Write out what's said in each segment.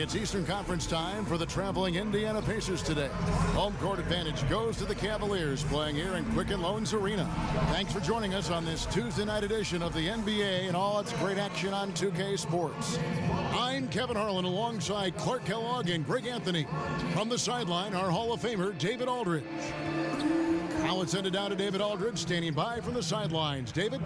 It's Eastern Conference time for the traveling Indiana Pacers today. Home court advantage goes to the Cavaliers, playing here in Quicken Loans Arena. Thanks for joining us on this Tuesday night edition of the NBA and all its great action on 2K Sports. I'm Kevin Harlan alongside Clark Kellogg and Greg Anthony. From the sideline, our Hall of Famer, David Aldridge. Now it's send it down to David Aldridge, standing by from the sidelines. David?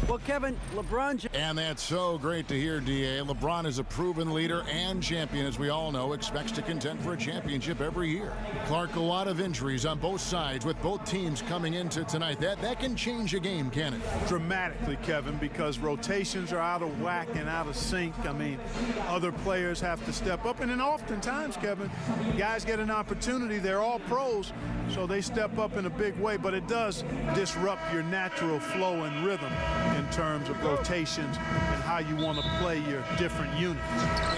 Well, Kevin, LeBron... And that's so great to hear, D.A. LeBron is a proven leader and champion, as we all know, expects to contend for a championship every year. Clark, a lot of injuries on both sides with both teams coming into tonight. That can change a game, can it? Dramatically, Kevin, because rotations are out of whack and out of sync. I mean, other players have to step up. And then oftentimes, Kevin, guys get an opportunity. They're all pros, so they step up in a big way. But it does disrupt your natural flow and rhythm in terms of rotations and how you want to play your different units.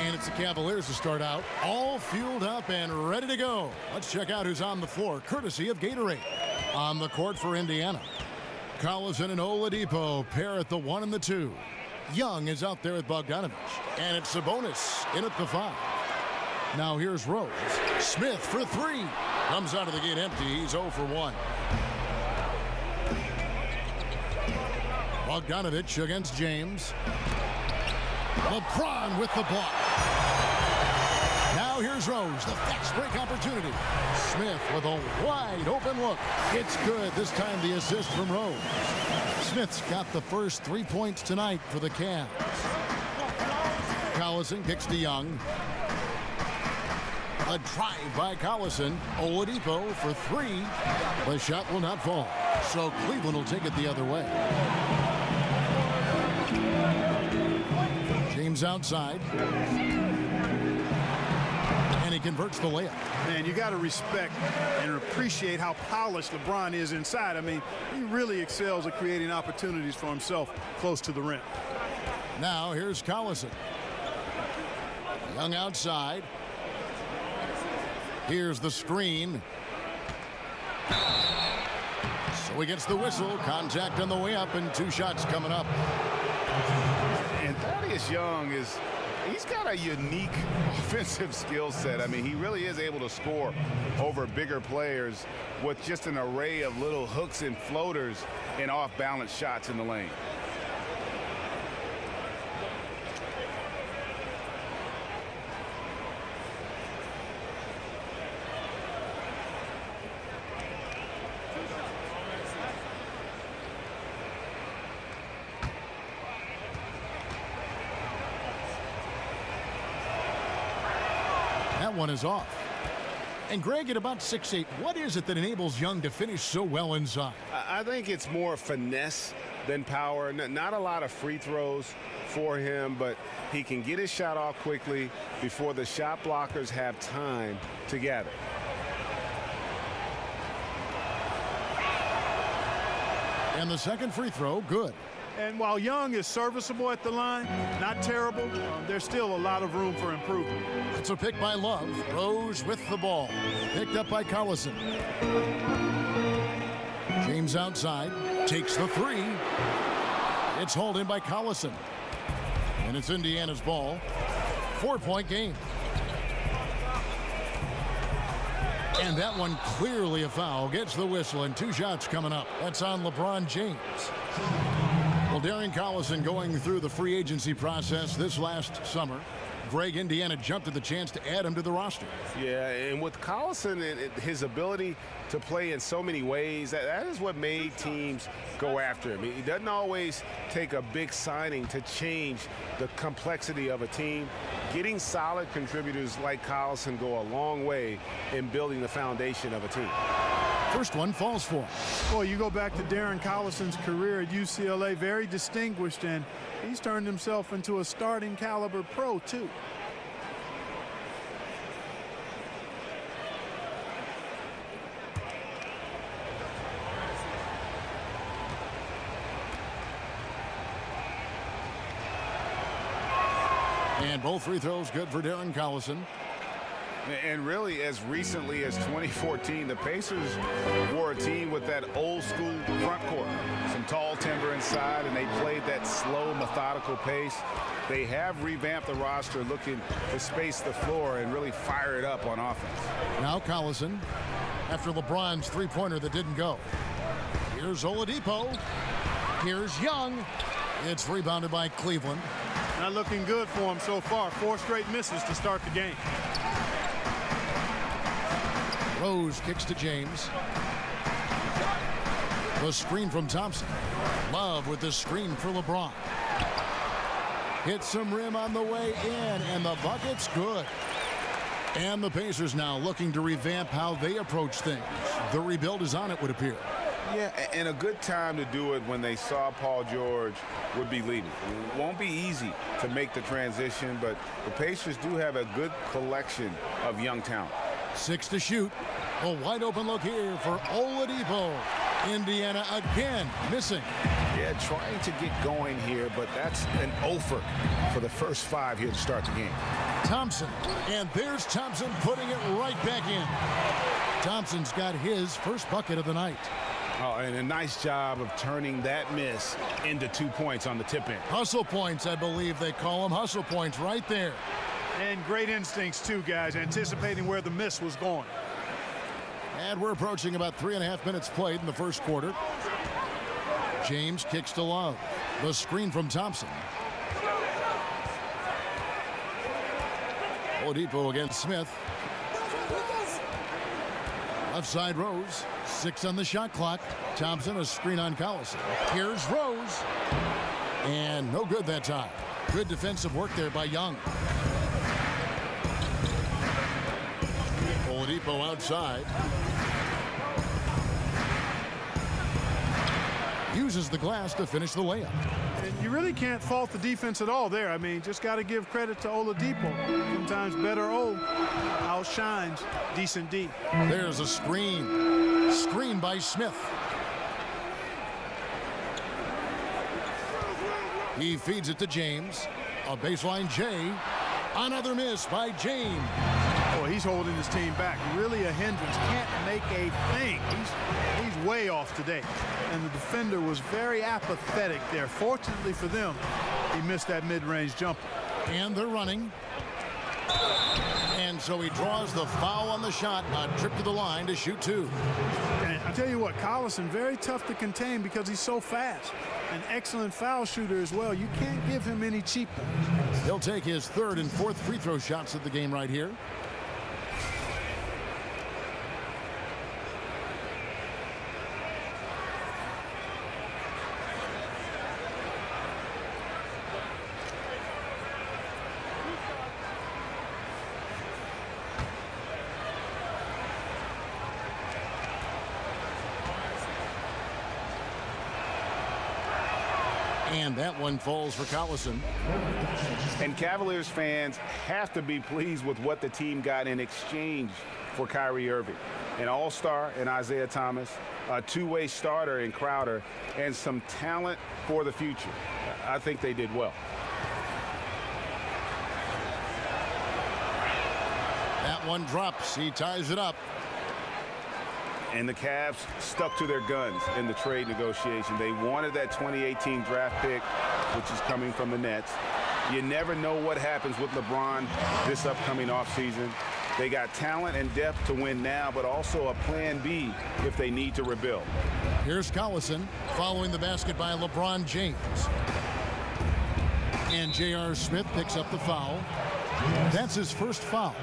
And it's the Cavaliers to start out, all fueled up and ready to go. Let's check out who's on the floor, courtesy of Gatorade. On the court for Indiana, Collison and Oladipo pair at the 1 and the 2. Young is out there with Bogdanovich, and it's Sabonis in at the 5. Now here's Rose. Smith for 3. Comes out of the gate empty. He's 0 for 1. Bogdanovich against James. LeBron with the block. Now here's Rose, the fast break opportunity. Smith with a wide open look. It's good. This time the assist from Rose. Smith's got the first 3 points tonight for the Cavs. Collison kicks to Young. A drive by Collison. Oladipo for 3. The shot will not fall. So Cleveland will take it the other way. James outside. And he converts the layup. Man, you got to respect and appreciate how polished LeBron is inside. I mean, he really excels at creating opportunities for himself close to the rim. Now here's Collison. Young outside. Here's the screen. So he gets the whistle. Contact on the way up and 2 shots coming up. And Thaddeus Young he's got a unique offensive skill set. I mean, he really is able to score over bigger players with just an array of little hooks and floaters and off-balance shots in the lane. That one is off. And Greg, at about 6'8", what is it that enables Young to finish so well inside? I think it's more finesse than power. Not a lot of free throws for him, but he can get his shot off quickly before the shot blockers have time to gather. And the second free throw, good. And while Young is serviceable at the line, not terrible, there's still a lot of room for improvement. It's a pick by Love. Rose with the ball. Picked up by Collison. James outside. Takes the 3. It's hauled in by Collison. And it's Indiana's ball. 4-point game. And that one clearly a foul. Gets the whistle and 2 shots coming up. That's on LeBron James. Well, Darren Collison going through the free agency process this last summer. Greg, Indiana jumped at the chance to add him to the roster. Yeah, and with Collison and his ability to play in so many ways, that is what made teams go after him. He doesn't always take a big signing to change the complexity of a team. Getting solid contributors like Collison go a long way in building the foundation of a team. First one falls for him. Boy, you go back to Darren Collison's career at UCLA, very distinguished, and he's turned himself into a starting caliber pro, too. And both free throws good for Darren Collison. And really, as recently as 2014, the Pacers were a team with that old school front court. Some tall timber inside, and they played that slow, methodical pace. They have revamped the roster looking to space the floor and really fire it up on offense. Now Collison after LeBron's three-pointer that didn't go. Here's Oladipo. Here's Young. It's rebounded by Cleveland. Not looking good for him so far. 4 straight misses to start the game. Rose kicks to James. The screen from Thompson. Love with the screen for LeBron. Hits some rim on the way in, and the bucket's good. And the Pacers now looking to revamp how they approach things. The rebuild is on, it would appear. Yeah, and a good time to do it when they saw Paul George would be leaving. It won't be easy to make the transition, but the Pacers do have a good collection of young talent. 6 to shoot. A wide open look here for Oladipo. Indiana again missing. Yeah, trying to get going here, but that's an offer for the first 5 here to start the game. Thompson, and there's Thompson putting it right back in. Thompson's got his first bucket of the night. Oh, and a nice job of turning that miss into 2 points on the tip in. Hustle points, I believe they call them. Hustle points right there. And great instincts, too, guys, anticipating where the miss was going. And we're approaching about 3.5 minutes played in the first quarter. James kicks to Love. The screen from Thompson. Oladipo against Smith. Left side Rose. 6 on the shot clock. Thompson, a screen on Collison. Here's Rose. And no good that time. Good defensive work there by Young. Oladipo outside. Uses the glass to finish the layup. And you really can't fault the defense at all there. I mean, just got to give credit to Oladipo. Sometimes better O outshines decent D. There's a screen. Screen by Smith. He feeds it to James. A baseline J. Another miss by James. Boy, he's holding his team back. Really a hindrance. Can't make a thing. He's way off today. And the defender was very apathetic there. Fortunately for them, he missed that mid-range jumper. And they're running. And so he draws the foul on the shot. A trip to the line to shoot 2. And I tell you what, Collison, very tough to contain because he's so fast. An excellent foul shooter as well. You can't give him any cheap ones. He'll take his 3rd and 4th free throw shots of the game right here. And that one falls for Collison. And Cavaliers fans have to be pleased with what the team got in exchange for Kyrie Irving. An all-star in Isaiah Thomas, a two-way starter in Crowder, and some talent for the future. I think they did well. That one drops. He ties it up. And the Cavs stuck to their guns in the trade negotiation. They wanted that 2018 draft pick, which is coming from the Nets. You never know what happens with LeBron this upcoming offseason. They got talent and depth to win now, but also a plan B if they need to rebuild. Here's Collison following the basket by LeBron James. And J.R. Smith picks up the foul. That's his first foul.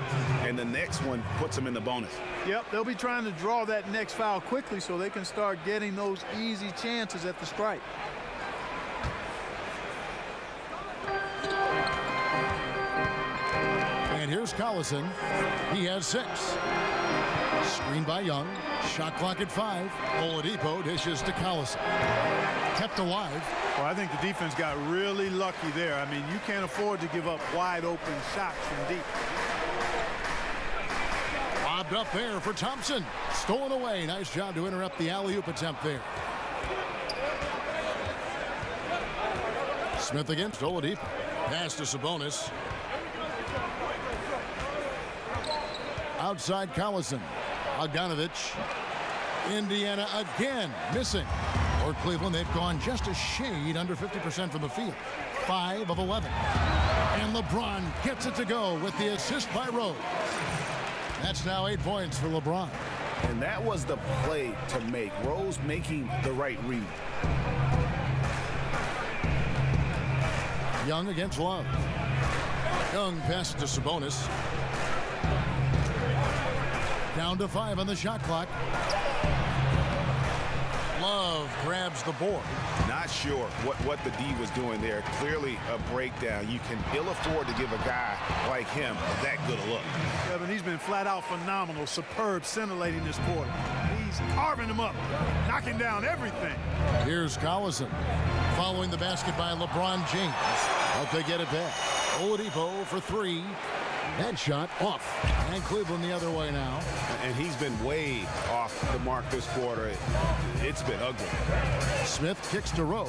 And the next one puts him in the bonus. Yep, they'll be trying to draw that next foul quickly so they can start getting those easy chances at the stripe. And here's Collison. He has 6. Screen by Young. Shot clock at 5. Oladipo dishes to Collison. Kept alive. Well, I think the defense got really lucky there. I mean, you can't afford to give up wide open shots from deep. Lobbed up there for Thompson. Stolen away. Nice job to interrupt the alley-oop attempt there. Smith against Oladipo. Pass to Sabonis. Outside Collison. Bogdanovich. Indiana again missing. For Cleveland, they've gone just a shade under 50% from the field. 5 of 11. And LeBron gets it to go with the assist by Rose. That's now 8 points for LeBron. And that was the play to make. Rose making the right read. Young against Love. Young passes to Sabonis. Down to 5 on the shot clock. Love grabs the board. Not sure what the D was doing there. Clearly a breakdown. You can ill afford to give a guy like him that good a look. Kevin, he's been flat out phenomenal. Superb, scintillating this quarter. He's carving them up, knocking down everything. Here's Collison. Following the basket by LeBron James. Hope they get it back. Oladipo for 3. That shot off. And Cleveland the other way now. And he's been way off the mark this quarter. It's been ugly. Smith kicks to Rose.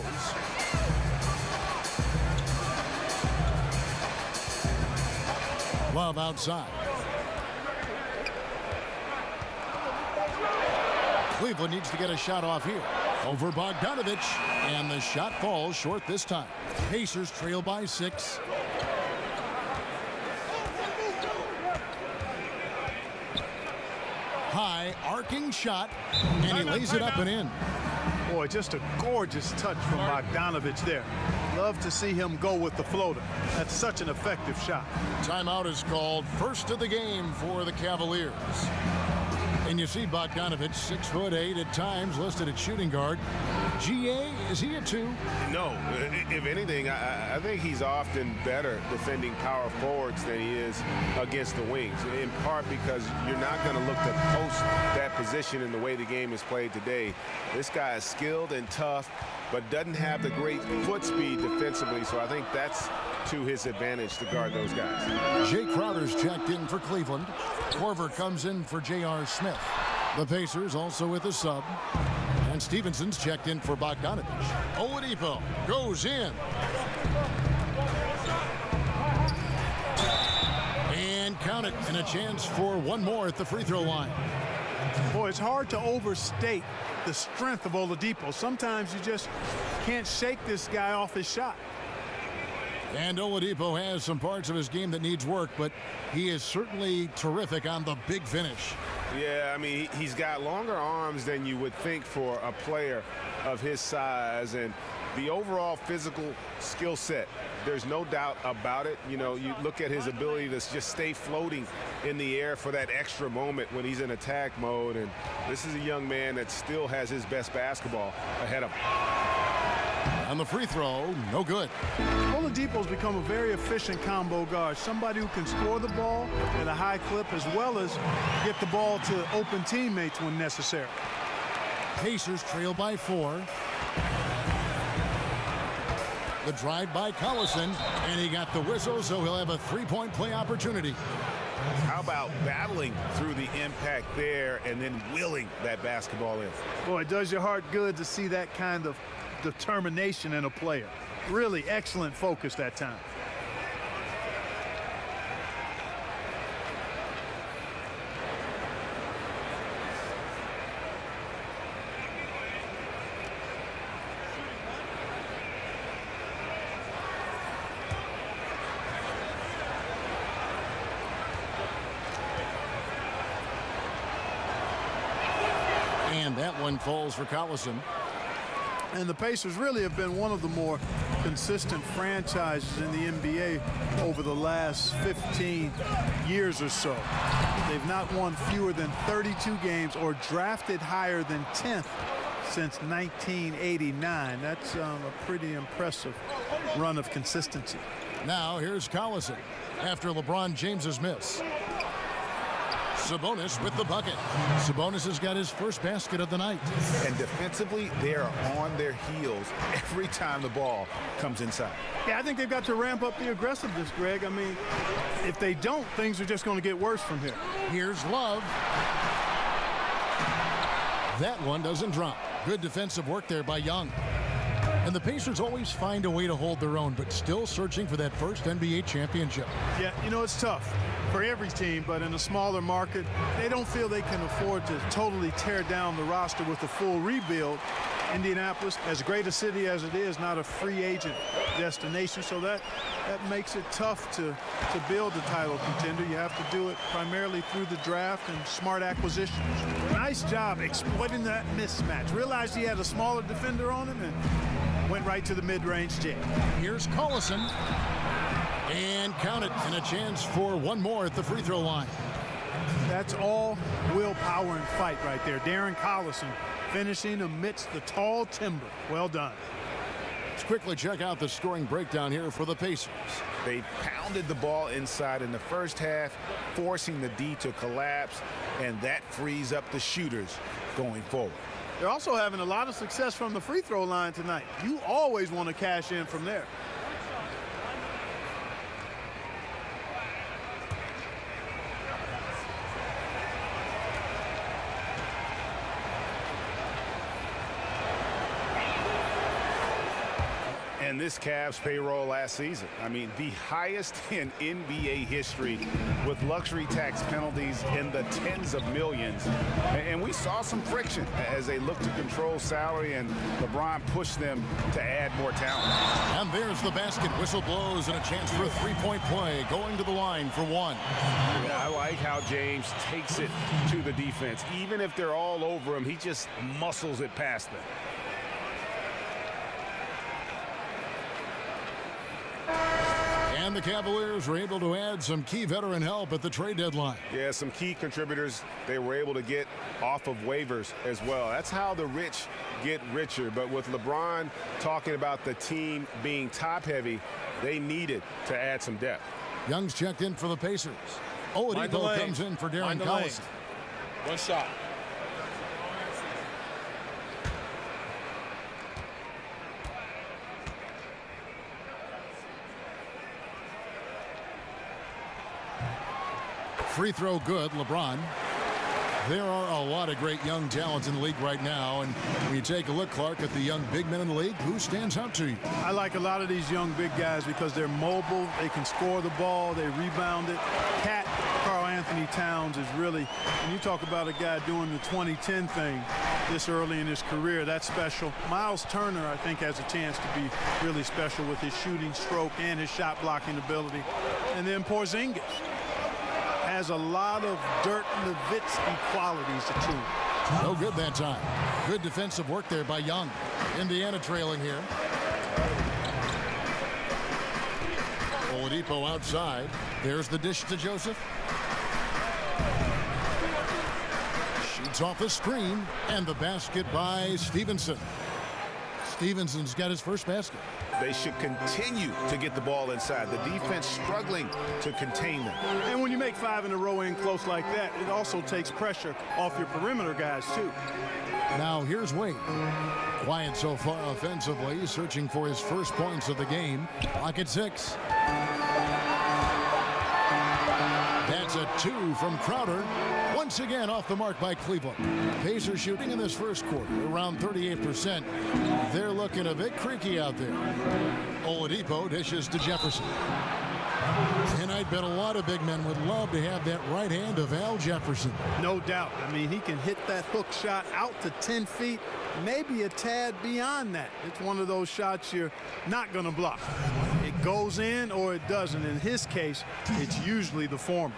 Love outside. Cleveland needs to get a shot off here. Over Bogdanovich. And the shot falls short this time. Pacers trail by 6. High arcing shot, and he lays it up and in. Boy, just a gorgeous touch from Bogdanovich there. Love to see him go with the floater. That's such an effective shot. Timeout is called. First of the game for the Cavaliers. And you see Bogdanovich, 6'8" at times, listed at shooting guard. GA, is he a 2? No, if anything, I think he's often better defending power forwards than he is against the wings, in part because you're not going to look to post that position in the way the game is played today. This guy is skilled and tough, but doesn't have the great foot speed defensively, so I think that's to his advantage to guard those guys. Jay Crowder's checked in for Cleveland. Korver comes in for J.R. Smith. The Pacers also with a sub. And Stevenson's checked in for Bogdanovich. Oladipo goes in. And count it. And a chance for one more at the free throw line. Boy, it's hard to overstate the strength of Oladipo. Sometimes you just can't shake this guy off his shot. And Oladipo has some parts of his game that needs work, but he is certainly terrific on the big finish. Yeah, I mean, he's got longer arms than you would think for a player of his size, and the overall physical skill set, there's no doubt about it. You know, you look at his ability to just stay floating in the air for that extra moment when he's in attack mode, and this is a young man that still has his best basketball ahead of him. On the free throw, no good. Oladipo's become a very efficient combo guard, somebody who can score the ball at a high clip as well as get the ball to open teammates when necessary. Pacers trail by 4. The drive by Collison, and he got the whistle, so he'll have a three-point play opportunity. How about battling through the impact there and then willing that basketball in? Boy, it does your heart good to see that kind of determination in a player. Really excellent focus that time. And that one falls for Collison. And the Pacers really have been one of the more consistent franchises in the NBA over the last 15 years or so. They've not won fewer than 32 games or drafted higher than 10th since 1989. That's a pretty impressive run of consistency. Now here's Collison after LeBron James's miss. Sabonis with the bucket. Sabonis has got his first basket of the night. And defensively, they are on their heels every time the ball comes inside. Yeah, I think they've got to ramp up the aggressiveness, Greg. I mean, if they don't, things are just going to get worse from here. Here's Love. That one doesn't drop. Good defensive work there by Young. And the Pacers always find a way to hold their own, but still searching for that first NBA championship. Yeah, you know, it's tough for every team, but in a smaller market, they don't feel they can afford to totally tear down the roster with a full rebuild. Indianapolis, as great a city as it is, not a free agent destination, so that makes it tough to build a title contender. You have to do it primarily through the draft and smart acquisitions. Nice job exploiting that mismatch. Realized he had a smaller defender on him and went right to the mid-range jam. Here's Collison. And count it, and a chance for one more at the free throw line. That's all willpower and fight right there. Darren Collison finishing amidst the tall timber. Well done. Let's quickly check out the scoring breakdown here for the Pacers. They pounded the ball inside in the first half, forcing the D to collapse, and that frees up the shooters going forward. They're also having a lot of success from the free throw line tonight. You always want to cash in from there. And this Cavs payroll last season, I mean, the highest in NBA history, with luxury tax penalties in the tens of millions. And we saw some friction as they looked to control salary, and LeBron pushed them to add more talent. And there's the basket. Whistle blows and a chance for a three-point play. Going to the line for one. Yeah, I like how James takes it to the defense. Even if they're all over him, he just muscles it past them. And the Cavaliers were able to add some key veteran help at the trade deadline. Yeah, some key contributors they were able to get off of waivers as well. That's how the rich get richer. But with LeBron talking about the team being top-heavy, they needed to add some depth. Young's checked in for the Pacers. Oladipo comes in for Darren Collison. One shot. Free throw good, LeBron. There are a lot of great young talents in the league right now, and when you take a look, Clark, at the young big men in the league, who stands out to you? I like a lot of these young big guys because they're mobile, they can score the ball, they rebound it. Karl Anthony Towns is really, when you talk about a guy doing the 20-10 thing this early in his career, that's special. Miles Turner, I think, has a chance to be really special with his shooting stroke and his shot blocking ability. And then Porzingis has a lot of Dirk Nowitzki qualities to him. No good that time. Good defensive work there by Young. Indiana trailing here. Oladipo outside. There's the dish to Joseph. Shoots off the screen, and the basket by Stevenson. Stevenson's got his first basket. They should continue to get the ball inside. The defense struggling to contain them. And when you make 5 in a row in close like that, it also takes pressure off your perimeter guys, too. Now here's Wade. Quiet so far offensively, searching for his first points of the game. Clock at 6. That's a 2 from Crowder. Once again off the mark by Cleveland. Pacers shooting in this first quarter around 38%. They're looking a bit creaky out there. Oladipo dishes to Jefferson. And I bet a lot of big men would love to have that right hand of Al Jefferson. No doubt. I mean, he can hit that hook shot out to 10 feet, maybe a tad beyond that. It's one of those shots you're not going to block. It goes in or it doesn't. In his case, it's usually the former.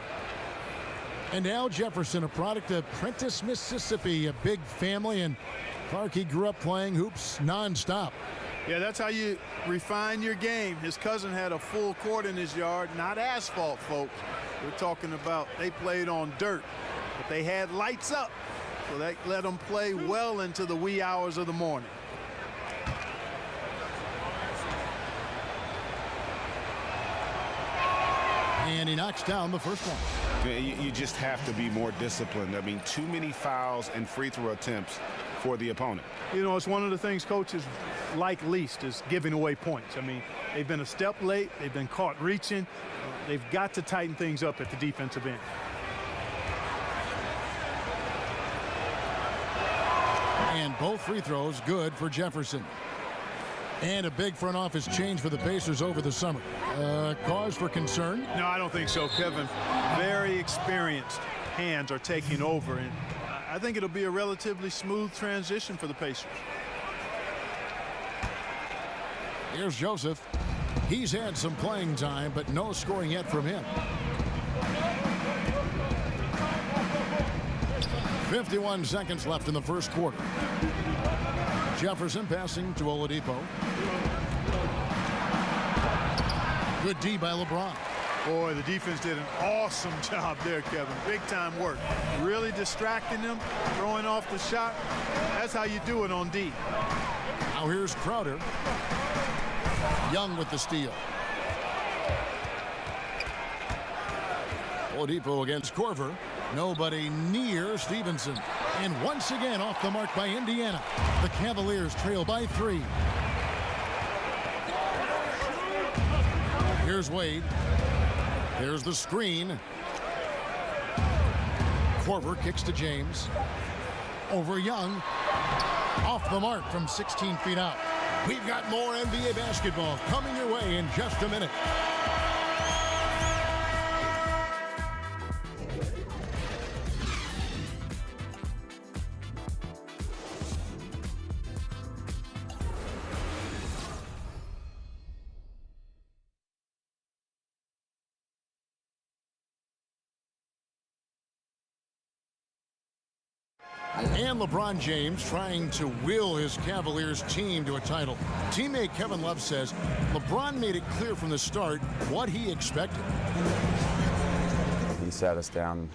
And Al Jefferson, a product of Prentice, Mississippi, a big family, and Clark, he grew up playing hoops nonstop. Yeah, that's how you refine your game. His cousin had a full court in his yard, not asphalt, folks. We're talking about they played on dirt, but they had lights up, so that let them play well into the wee hours of the morning. And he knocks down the first one. You just have to be more disciplined. I mean, too many fouls and free throw attempts for the opponent. You know, it's one of the things coaches like least is giving away points. I mean, they've been a step late. They've been caught reaching. They've got to tighten things up at the defensive end. And both free throws good for Jefferson. And a big front office change for the Pacers over the summer. Cause for concern? No, I don't think so, Kevin. Very experienced hands are taking over, and I think it'll be a relatively smooth transition for the Pacers. Here's Joseph. He's had some playing time, but no scoring yet from him. 51 seconds left in the first quarter. Jefferson passing to Oladipo. Good D by LeBron. Boy, the defense did an awesome job there, Kevin. Big time work. Really distracting them, throwing off the shot. That's how you do it on D. Now here's Crowder. Young with the steal. Oladipo against Korver. Nobody near Stevenson. And once again off the mark by Indiana. The Cavaliers trail by 3. Here's Wade. There's the screen. Korver kicks to James. Over Young. Off the mark from 16 feet out. We've got more NBA basketball coming your way in just a minute. And LeBron James trying to will his Cavaliers team to a title. Teammate Kevin Love says LeBron made it clear from the start what he expected. He sat us down.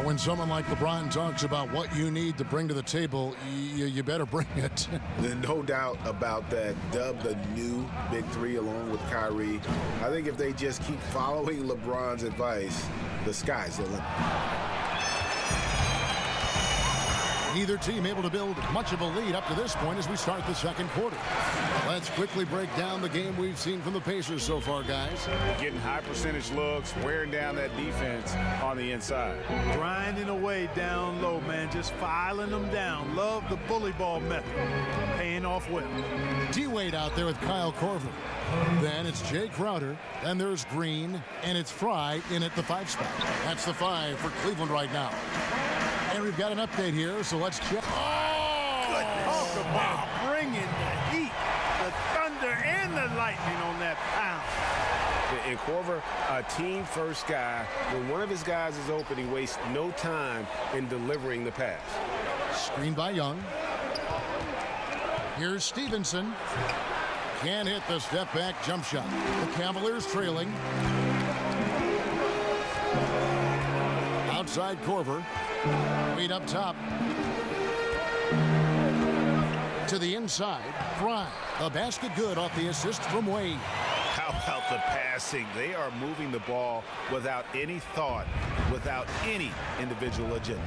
When someone like LeBron talks about what you need to bring to the table, you better bring it. There's no doubt about that. Dubbed the new Big Three along with Kyrie. I think if they just keep following LeBron's advice, the sky's the limit. Neither team able to build much of a lead up to this point as we start the second quarter. Let's quickly break down the game we've seen from the Pacers so far, guys. Getting high percentage looks, wearing down that defense on the inside. Grinding away down low, man. Just filing them down. Love the bully ball method. Paying off well. D-Wade out there with Kyle Korver. Then it's Jay Crowder. Then there's Green. And it's Fry in at the 5 spot. That's the 5 for Cleveland right now. And we've got an update here, so let's check. Talk about bringing the heat, the thunder, and the lightning on that pound. And Korver, a team-first guy. When one of his guys is open, he wastes no time in delivering the pass. Screen by Young. Here's Stevenson. Can't hit the step-back jump shot. The Cavaliers trailing. Outside Korver. Wade up top. To the inside. Fry. The basket good off the assist from Wade. How about the passing? They are moving the ball without any thought, without any individual agenda.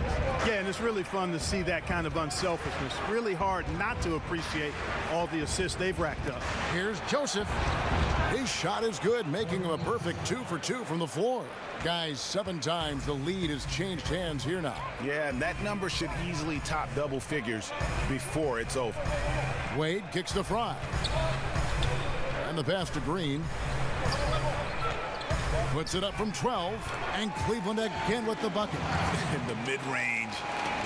Yeah, and it's really fun to see that kind of unselfishness. Really hard not to appreciate all the assists they've racked up. Here's Joseph. His shot is good, making him a perfect 2 for 2 from the floor. Guys, 7 times the lead has changed hands here now. Yeah, and that number should easily top double figures before it's over. Wade kicks to Fry. And the pass to Green. Puts it up from 12. And Cleveland again with the bucket. In the mid-range,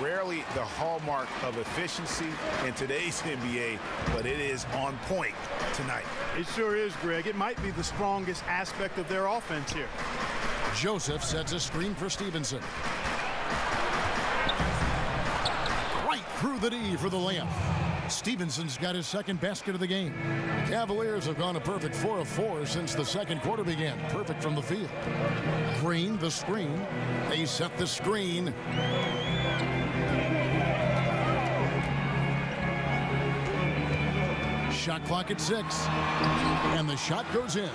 rarely the hallmark of efficiency in today's NBA, but it is on point tonight. It sure is, Greg. It might be the strongest aspect of their offense here. Joseph sets a screen for Stevenson. Right through the D for the layup. Stevenson's got his second basket of the game. Cavaliers have gone a perfect 4 of 4 since the second quarter began. Perfect from the field. Green, the screen. They set the screen. Shot clock at 6. And the shot goes in.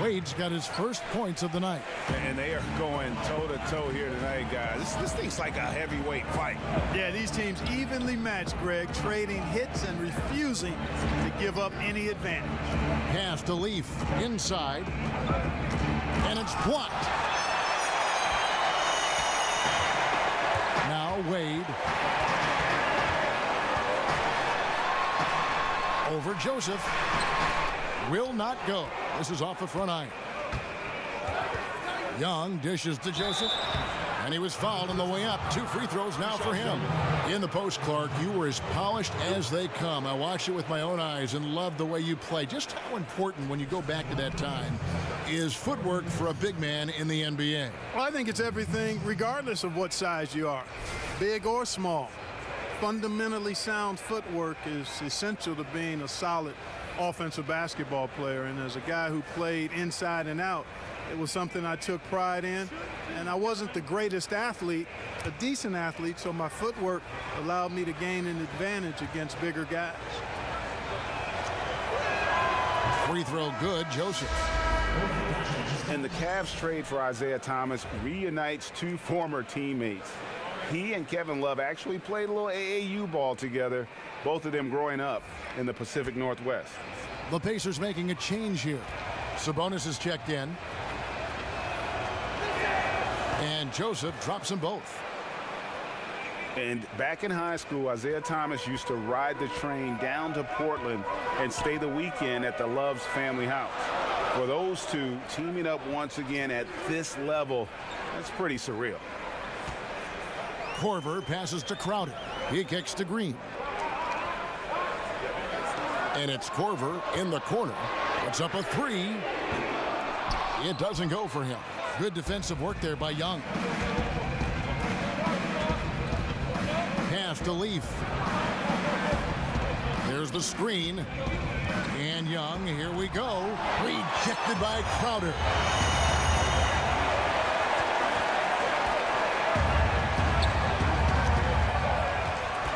Wade's got his first points of the night. And they are going toe-to-toe here tonight, guys. This thing's like a heavyweight fight. Yeah, these teams evenly matched, Greg, trading hits and refusing to give up any advantage. Pass to Leaf inside. And it's blocked. Now Wade. Over Joseph. Will not go. This is off the front iron. Young dishes to Joseph. And he was fouled on the way up. 2 free throws now for him. In the post, Clark, you were as polished as they come. I watched it with my own eyes and loved the way you play. Just how important, when you go back to that time, is footwork for a big man in the NBA? Well, I think it's everything, regardless of what size you are, big or small. Fundamentally sound footwork is essential to being a solid offensive basketball player. And as a guy who played inside and out, it was something I took pride in. And I wasn't the greatest athlete, a decent athlete, so my footwork allowed me to gain an advantage against bigger guys. Free throw good, Joseph. And the Cavs trade for Isaiah Thomas reunites 2 former teammates. He and Kevin Love actually played a little AAU ball together, both of them growing up in the Pacific Northwest. The Pacers making a change here. Sabonis is checked in. And Joseph drops them both. And back in high school, Isaiah Thomas used to ride the train down to Portland and stay the weekend at the Love's family house. For those two, teaming up once again at this level, that's pretty surreal. Korver passes to Crowder. He kicks to Green. And it's Korver in the corner. Puts up a 3. It doesn't go for him. Good defensive work there by Young. Pass to Leaf. There's the screen. And Young, here we go. Rejected by Crowder.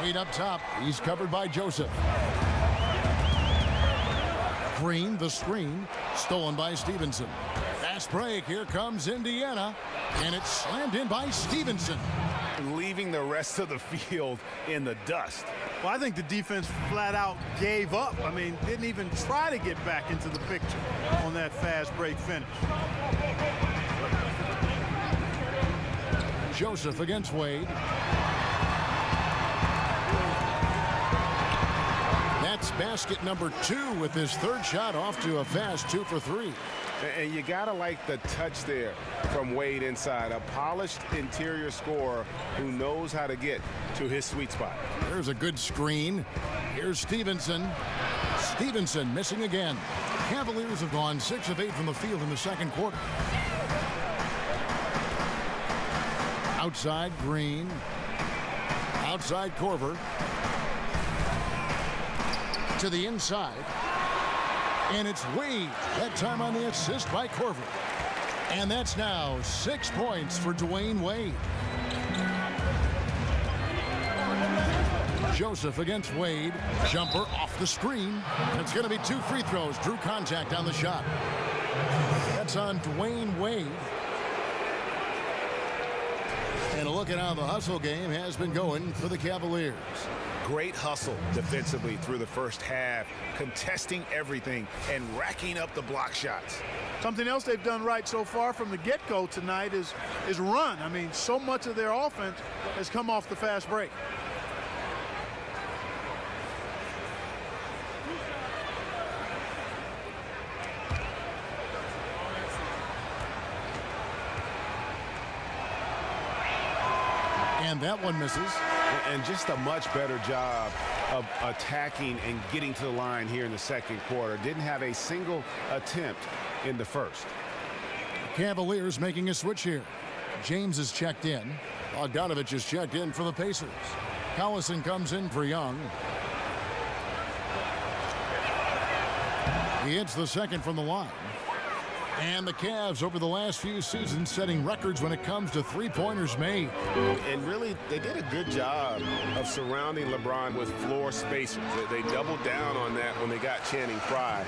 Wade up top. He's covered by Joseph. Green, the screen. Stolen by Stevenson. Fast break. Here comes Indiana. And it's slammed in by Stevenson. Leaving the rest of the field in the dust. Well, I think the defense flat out gave up. I mean, didn't even try to get back into the picture on that fast break finish. Joseph against Wade. That's basket number 2 with his 3rd shot off to a fast 2 for 3. And you gotta like the touch there from Wade inside. A polished interior scorer who knows how to get to his sweet spot. There's a good screen. Here's Stevenson. Stevenson missing again. Cavaliers have gone 6 of 8 from the field in the second quarter. Outside Green. Outside Korver. To the inside. And it's Wade. That time on the assist by Korver. And that's now 6 points for Dwayne Wade. Joseph against Wade. Jumper off the screen. And it's going to be 2 free throws. Drew contact on the shot. That's on Dwayne Wade. And a look at how the hustle game has been going for the Cavaliers. Great hustle defensively through the first half, contesting everything and racking up the block shots. Something else they've done right so far from the get-go tonight is run. I mean, so much of their offense has come off the fast break. And that one misses. And just a much better job of attacking and getting to the line here in the second quarter. Didn't have a single attempt in the first. Cavaliers making a switch here. James is checked in. Bogdanovich is checked in for the Pacers. Collison comes in for Young. He hits the second from the line. And the Cavs over the last few seasons setting records when it comes to three-pointers made. And really, they did a good job of surrounding LeBron with floor spacers. They doubled down on that when they got Channing Frye.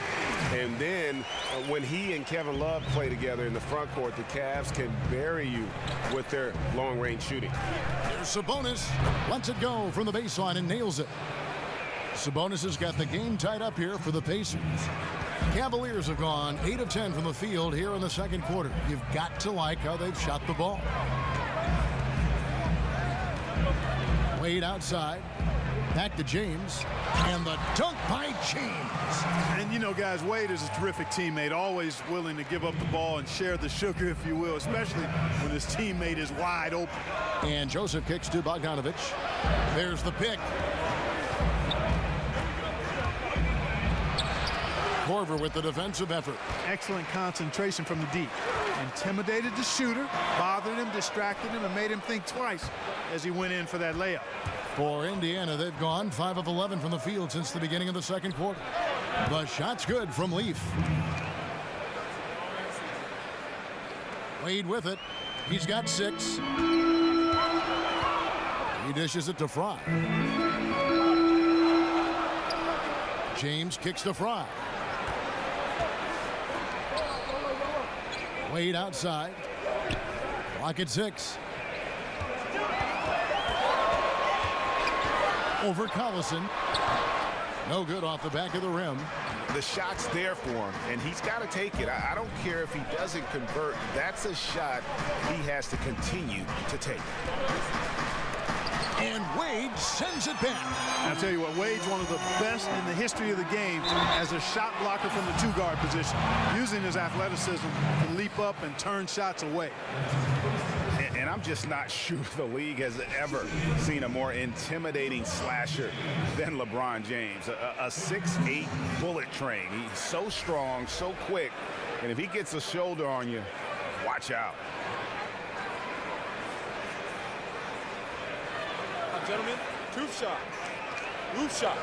And then when he and Kevin Love play together in the front court, the Cavs can bury you with their long-range shooting. Here's Sabonis. Lets it go from the baseline and nails it. Sabonis has got the game tied up here for the Pacers. Cavaliers have gone 8 of 10 from the field here in the second quarter. You've got to like how they've shot the ball. Wade outside. Back to James. And the dunk by James. And you know, guys, Wade is a terrific teammate, always willing to give up the ball and share the sugar, if you will, especially when his teammate is wide open. And Joseph kicks to Bogdanovich. There's the pick. Korver with the defensive effort. Excellent concentration from the deep. Intimidated the shooter, bothered him, distracted him, and made him think twice as he went in for that layup. For Indiana, they've gone 5 of 11 from the field since the beginning of the second quarter. The shot's good from Leaf. Wade with it. He's got 6. He dishes it to Fry. James kicks to Fry. Wade outside. Clock at 6. Over Collison. No good off the back of the rim. The shot's there for him, and he's got to take it. I don't care if he doesn't convert. That's a shot he has to continue to take. And Wade sends it back. I'll tell you what, Wade's one of the best in the history of the game as a shot blocker from the 2-guard position, using his athleticism to leap up and turn shots away. And I'm just not sure the league has ever seen a more intimidating slasher than LeBron James. A 6'8" bullet train. He's so strong, so quick, and if he gets a shoulder on you, watch out. Gentlemen, truth shot. Roof shot.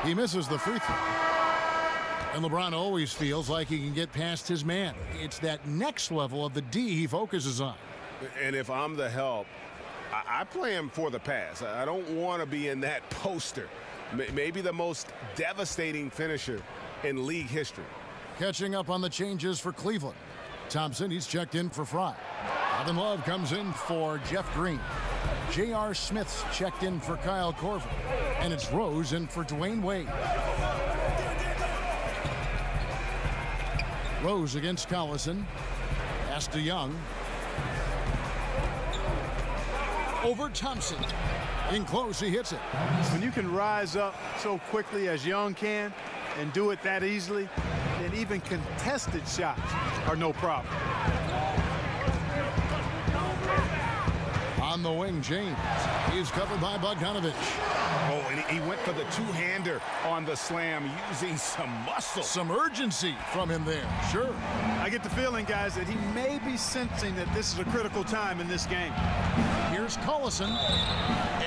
He misses the free throw. And LeBron always feels like he can get past his man. It's that next level of the D he focuses on. And if I'm the help, I play him for the pass. I don't want to be in that poster. Maybe the most devastating finisher in league history. Catching up on the changes for Cleveland. Thompson, he's checked in for Fry. Kevin Love comes in for Jeff Green. J.R. Smith's checked in for Kyle Korver. And it's Rose in for Dwayne Wade. Rose against Collison. Pass to Young. Over Thompson. In close, he hits it. When you can rise up so quickly as Young can and do it that easily, then even contested shots are no problem. On the wing, James. He's covered by Bogdanovich. Oh, and he went for the two-hander on the slam, using some muscle. Some urgency from him there, sure. I get the feeling, guys, that he may be sensing that this is a critical time in this game. Here's Collison,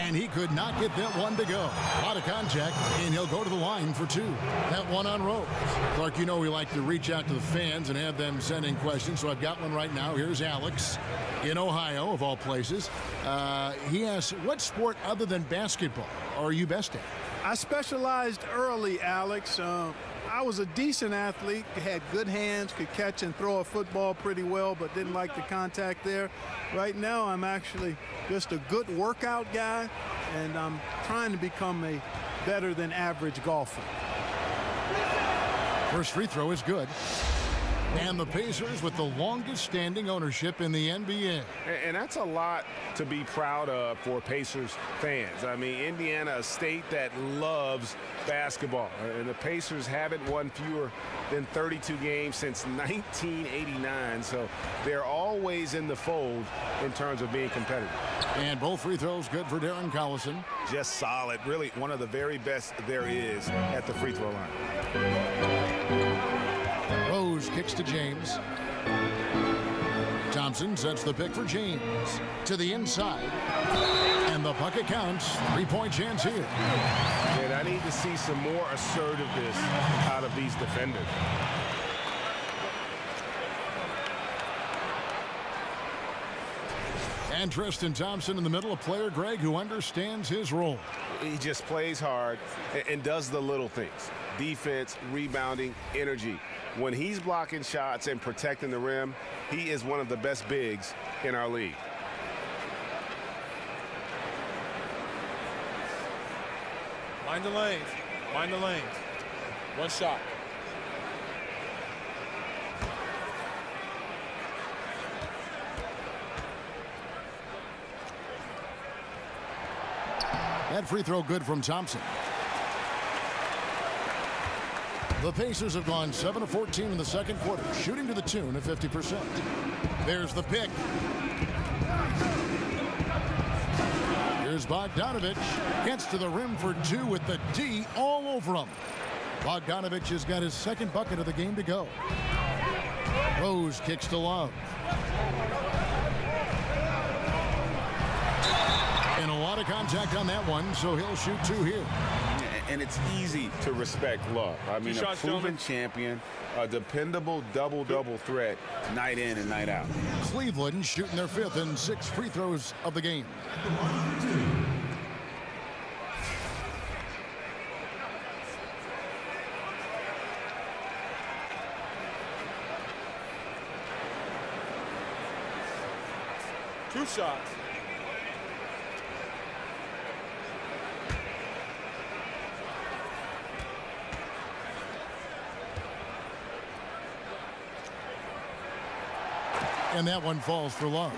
and he could not get that one to go. A lot of contact, and he'll go to the line for 2. That one on Rose. Clark, you know we like to reach out to the fans and have them send in questions, so I've got one right now. Here's Alex in Ohio, of all places. He asks, what sport other than basketball are you best at? I specialized early, Alex. I was a decent athlete, had good hands, could catch and throw a football pretty well, but didn't like the contact there. Right now, I'm actually just a good workout guy, and I'm trying to become a better than average golfer. First free throw is good. And the Pacers with the longest standing ownership in the NBA. And that's a lot to be proud of for Pacers fans. I mean, Indiana, a state that loves basketball. And the Pacers haven't won fewer than 32 games since 1989. So they're always in the fold in terms of being competitive. And both free throws good for Darren Collison. Just solid. Really one of the very best there is at the free throw line. Rose kicks to James. Thompson sets the pick for James. To the inside. And the bucket counts. 3-point chance here. And I need to see some more assertiveness out of these defenders. And Tristan Thompson in the middle, a player, Greg, who understands his role. He just plays hard and does the little things. Defense, rebounding, energy. When he's blocking shots and protecting the rim, he is one of the best bigs in our league. Mind the lanes. Mind the lanes. One shot. That free throw good from Thompson. The Pacers have gone 7 of 14 in the second quarter, shooting to the tune of 50%. There's the pick. Here's Bogdanovich. Gets to the rim for two with the D all over him. Bogdanovich has got his second bucket of the game to go. Rose kicks to Love. And a lot of contact on that one, so he'll shoot two here. And it's easy to respect Love. I mean, a proven champion, a dependable double-double threat night in and night out. Cleveland shooting their fifth and 6 free throws of the game. Two shots. And that one falls for Love.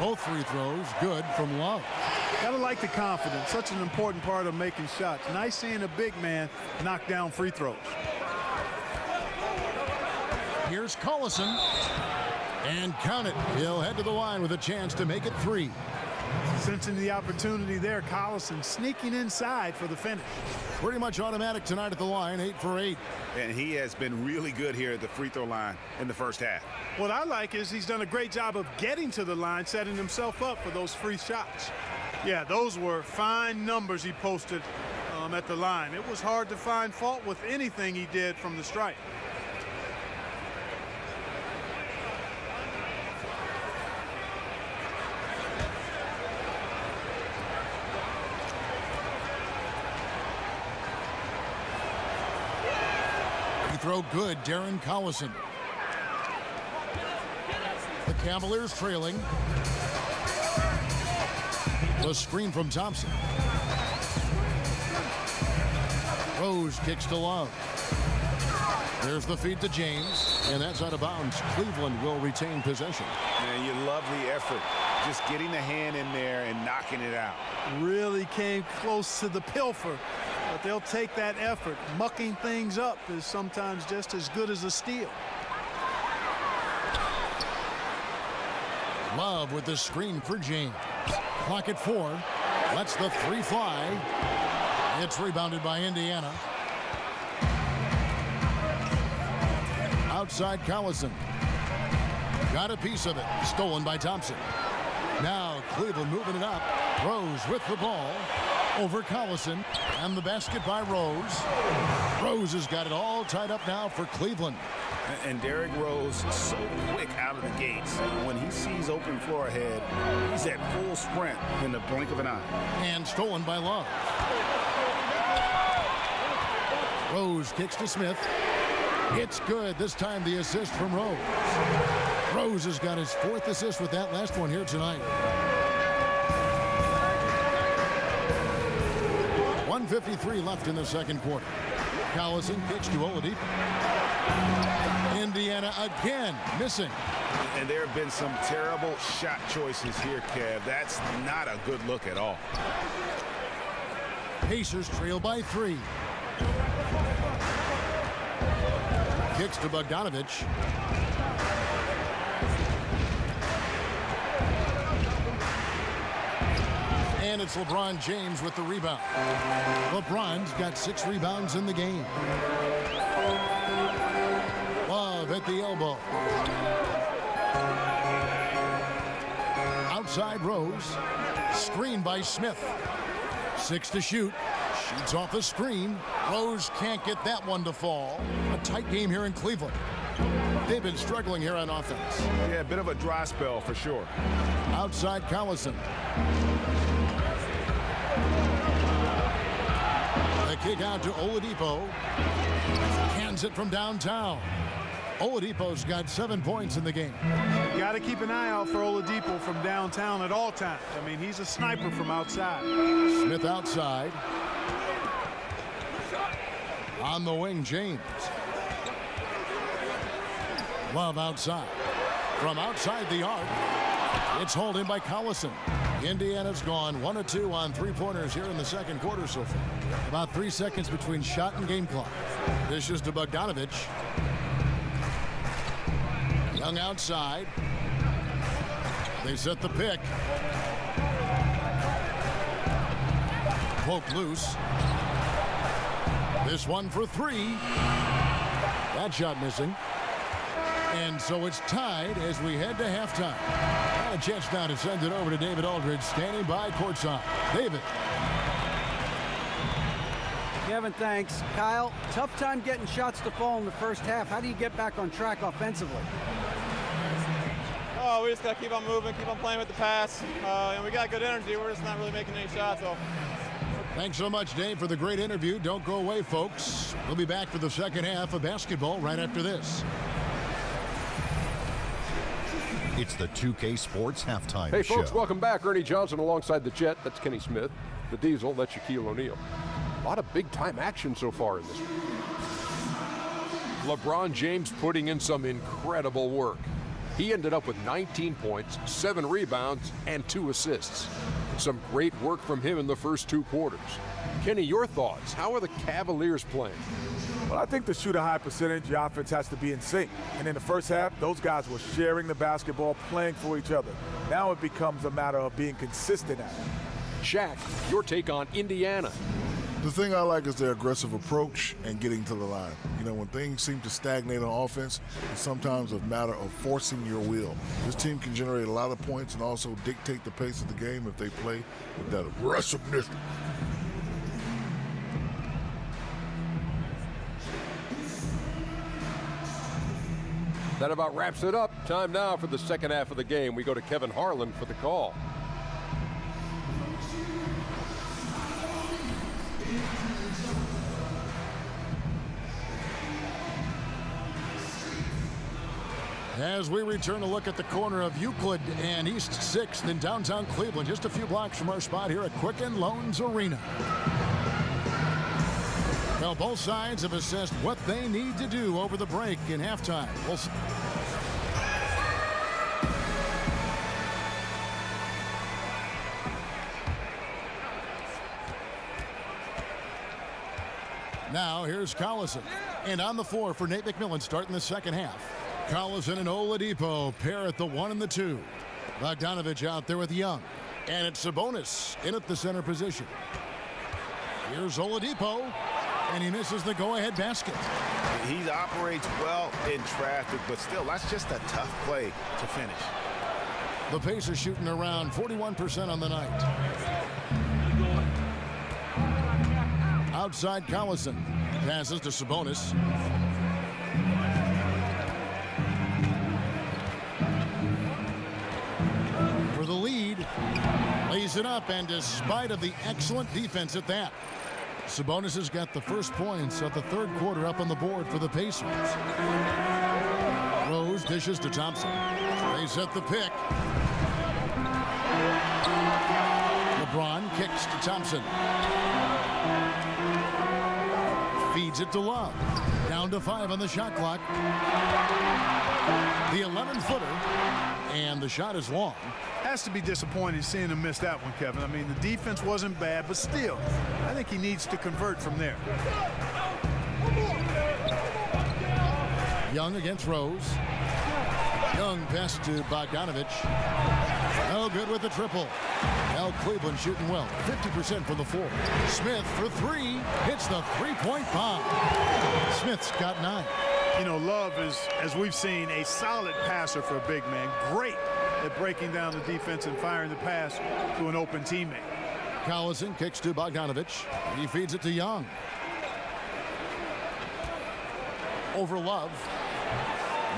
Both free throws good from Love. Gotta like the confidence. Such an important part of making shots. Nice seeing a big man knock down free throws. Here's Collison. And count it. He'll head to the line with a chance to make it 3. Sensing the opportunity there, Collison sneaking inside for the finish. Pretty much automatic tonight at the line, 8 for 8. And he has been really good here at the free throw line in the first half. What I like is he's done a great job of getting to the line, setting himself up for those free shots. Yeah, those were fine numbers he posted at the line. It was hard to find fault with anything he did from the stripe. Throw good, Darren Collison. The Cavaliers trailing. The screen from Thompson. Rose kicks to Love. There's the feed to James, and that's out of bounds. Cleveland will retain possession. And you love the effort, just getting the hand in there and knocking it out. Really came close to the pilfer. But they'll take that effort. Mucking things up is sometimes just as good as a steal. Love with the screen for James. Clock at 4. Lets the 3 fly. It's rebounded by Indiana. Outside Collison. Got a piece of it. Stolen by Thompson. Now Cleveland moving it up. Rose with the ball. Over Collison, and the basket by Rose. Rose has got it all tied up now for Cleveland. And Derrick Rose so quick out of the gates. When he sees open floor ahead, he's at full sprint in the blink of an eye. And stolen by Love. Rose kicks to Smith. It's good. This time the assist from Rose. Rose has got his 4th assist with that last one here tonight. 1:53 left in the second quarter. Collison pitch to Oladipo. Indiana again missing. And there have been some terrible shot choices here, Kev. That's not a good look at all. Pacers trail by 3. Kicks to Bogdanovich. And it's LeBron James with the rebound. LeBron's got 6 rebounds in the game. Love at the elbow. Outside Rose. Screen by Smith. 6 to shoot. Shoots off the screen. Rose can't get that one to fall. A tight game here in Cleveland. They've been struggling here on offense. Yeah, a bit of a dry spell for sure. Outside Collison. The kick out to Oladipo. Hands it from downtown. Oladipo's got 7 points in the game. Got to keep an eye out for Oladipo from downtown at all times. I mean, he's a sniper from outside. Smith outside. On the wing, James. Love outside. From outside the arc, it's hauled in by Collison. Indiana's gone 1 of 2 on three-pointers here in the second quarter so far. About 3 seconds between shot and game clock. Dishes to Bogdanovich. Young outside. They set the pick. Poke loose. This one for 3. That shot missing. And so it's tied as we head to halftime. And a chance now to send it over to David Aldridge, standing by courtside. David. Kevin, thanks. Kyle, tough time getting shots to fall in the first half. How do you get back on track offensively? Oh, we just got to keep on moving, keep on playing with the pass. And we got good energy. We're just not really making any shots. So. Thanks so much, Dave, for the great interview. Don't go away, folks. We'll be back for the second half of basketball right after this. It's the 2K Sports Halftime Hey, Show. folks, welcome back. Ernie Johnson alongside the Jet. That's Kenny Smith. The Diesel, that's Shaquille O'Neal. A lot of big-time action so far in this one. LeBron James putting in some incredible work. He ended up with 19 points, 7 rebounds, and 2 assists. Some great work from him in the first 2 quarters. Kenny, your thoughts? How are the Cavaliers playing? Well, I think to shoot a high percentage, the offense has to be in sync. And in the first half, those guys were sharing the basketball, playing for each other. Now it becomes a matter of being consistent at it. Shaq, your take on Indiana. The thing I like is their aggressive approach and getting to the line. You know, when things seem to stagnate on offense, it's sometimes a matter of forcing your will. This team can generate a lot of points and also dictate the pace of the game if they play with that aggressiveness. That about wraps it up. Time now for the second half of the game. We go to Kevin Harlan for the call. As we return to look at the corner of Euclid and East 6th in downtown Cleveland, just a few blocks from our spot here at Quicken Loans Arena. Well, both sides have assessed what they need to do over the break in halftime. Now here's Collison. And on the floor for Nate McMillan starting the second half. Collison and Oladipo pair at the 1 and the 2. Bogdanovich out there with Young. And it's Sabonis in at the center position. Here's Oladipo. And he misses the go-ahead basket. He operates well in traffic, but still, that's just a tough play to finish. The Pacers shooting around 41% on the night. Outside Collison. Passes to Sabonis. For the lead. Lays it up, and despite of the excellent defense at that, Sabonis has got the first points of the third quarter up on the board for the Pacers. Rose dishes to Thompson. They set the pick. LeBron kicks to Thompson. Feeds it to Love. Down to 5 on the shot clock. The 11-footer. And the shot is long. Has to be disappointing seeing him miss that one, Kevin. I mean, the defense wasn't bad, but still, I think he needs to convert from there. Young against Rose. Young pass to Bogdanovich. No good with the triple. Now Cleveland shooting well. 50% from the floor. Smith for 3. Hits the three-point bomb. Smith's got 9. You know, Love is, as we've seen, a solid passer for a big man. Great at breaking down the defense and firing the pass to an open teammate. Collison kicks to Bogdanovich. He feeds it to Young. Over Love.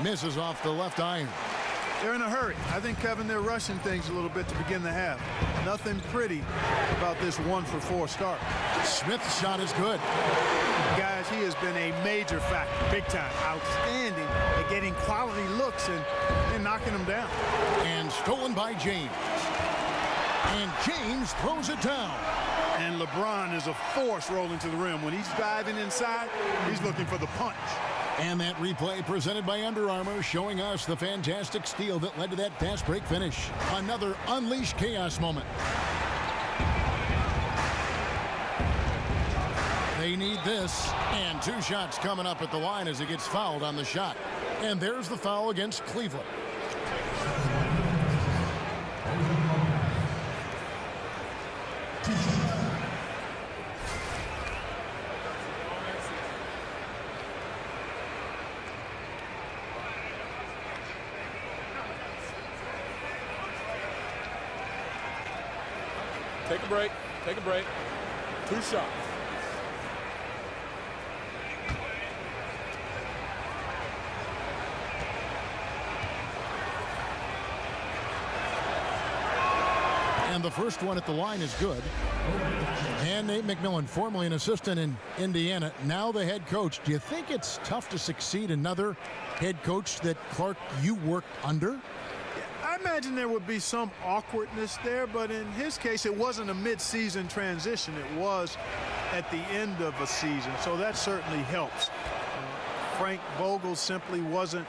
Misses off the left iron. They're in a hurry. I think, Kevin, they're rushing things a little bit to begin the half. Nothing pretty about this 1-for-4 start. Smith's shot is good. Guys, he has been a major factor, big time, outstanding at getting quality looks and knocking them down. And stolen by James. And James throws it down. And LeBron is a force rolling to the rim. When he's diving inside, he's looking for the punch. And that replay presented by Under Armour, showing us the fantastic steal that led to that fast break finish. Another Unleash Chaos moment. They need this. And 2 shots coming up at the line as he gets fouled on the shot. And there's the foul against Cleveland. Take a break. Take a break. 2 shots. And the first one at the line is good. And Nate McMillan, formerly an assistant in Indiana, now the head coach. Do you think it's tough to succeed another head coach that, Clark, you worked under? I imagine there would be some awkwardness there, but in his case, it wasn't a mid-season transition. It was at the end of a season, so that certainly helps. Frank Vogel simply wasn't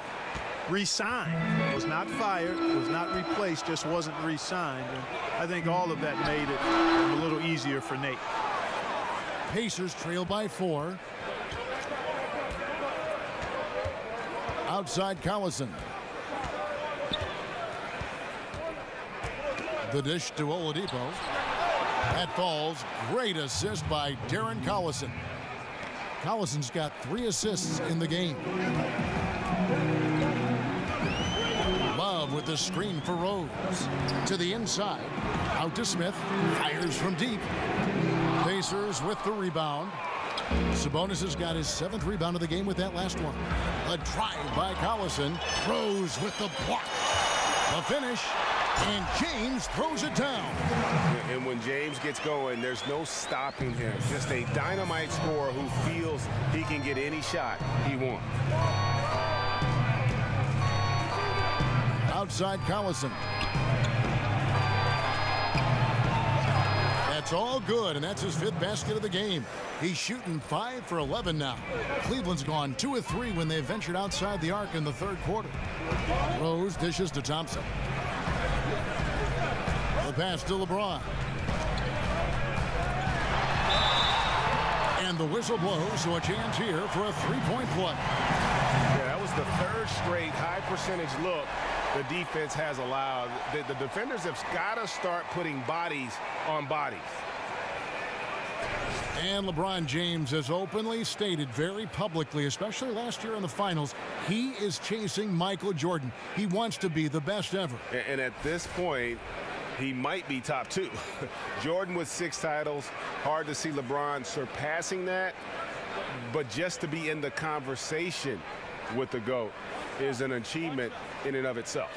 re-signed, was not fired, was not replaced, just wasn't re-signed. And I think all of that made it a little easier for Nate. Pacers trail by 4. Outside Collison. The dish to Oladipo. That falls. Great assist by Darren Collison. Collison's got 3 assists in the game. Love with the screen for Rose. To the inside. Out to Smith. Fires from deep. Pacers with the rebound. Sabonis has got his 7th rebound of the game with that last one. A drive by Collison. Rose with the block. The finish. And James throws it down. And when James gets going, there's no stopping him. Just a dynamite scorer who feels he can get any shot he wants. Outside Collison. That's all good, and that's his 5th basket of the game. He's shooting 5 for 11 now. Cleveland's gone 2 of 3 when they ventured outside the arc in the 3rd quarter. Rose dishes to Thompson. The pass to LeBron. And the whistle blows, so a chance here for a 3-point play. Yeah, that was the 3rd straight high percentage look the defense has allowed. The defenders have got to start putting bodies on bodies. And LeBron James has openly stated very publicly, especially last year in the finals, he is chasing Michael Jordan. He wants to be the best ever. And at this point, he might be top 2. Jordan with 6 titles. Hard to see LeBron surpassing that. But just to be in the conversation with the GOAT is an achievement in and of itself.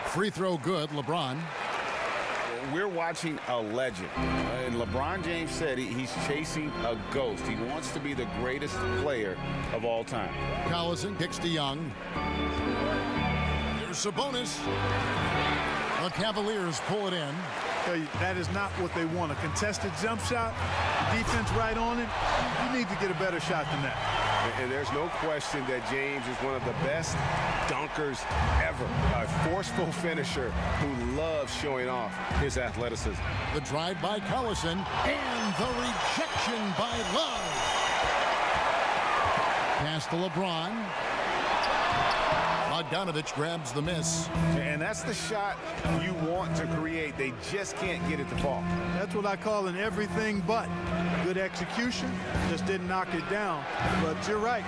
Free throw good, LeBron. We're watching a legend. And LeBron James said he's chasing a ghost. He wants to be the greatest player of all time. Collison kicks to Young. Here's Sabonis. The Cavaliers pull it in. That is not what they want. A contested jump shot, defense right on it. You need to get a better shot than that. And there's no question that James is one of the best dunkers ever. A forceful finisher who loves showing off his athleticism. The drive by Collison and the rejection by Love. Pass to LeBron. Bogdanovich grabs the miss. And that's the shot you want to create. They just can't get it to fall. That's what I call an everything but. Good execution, just didn't knock it down. But you're right,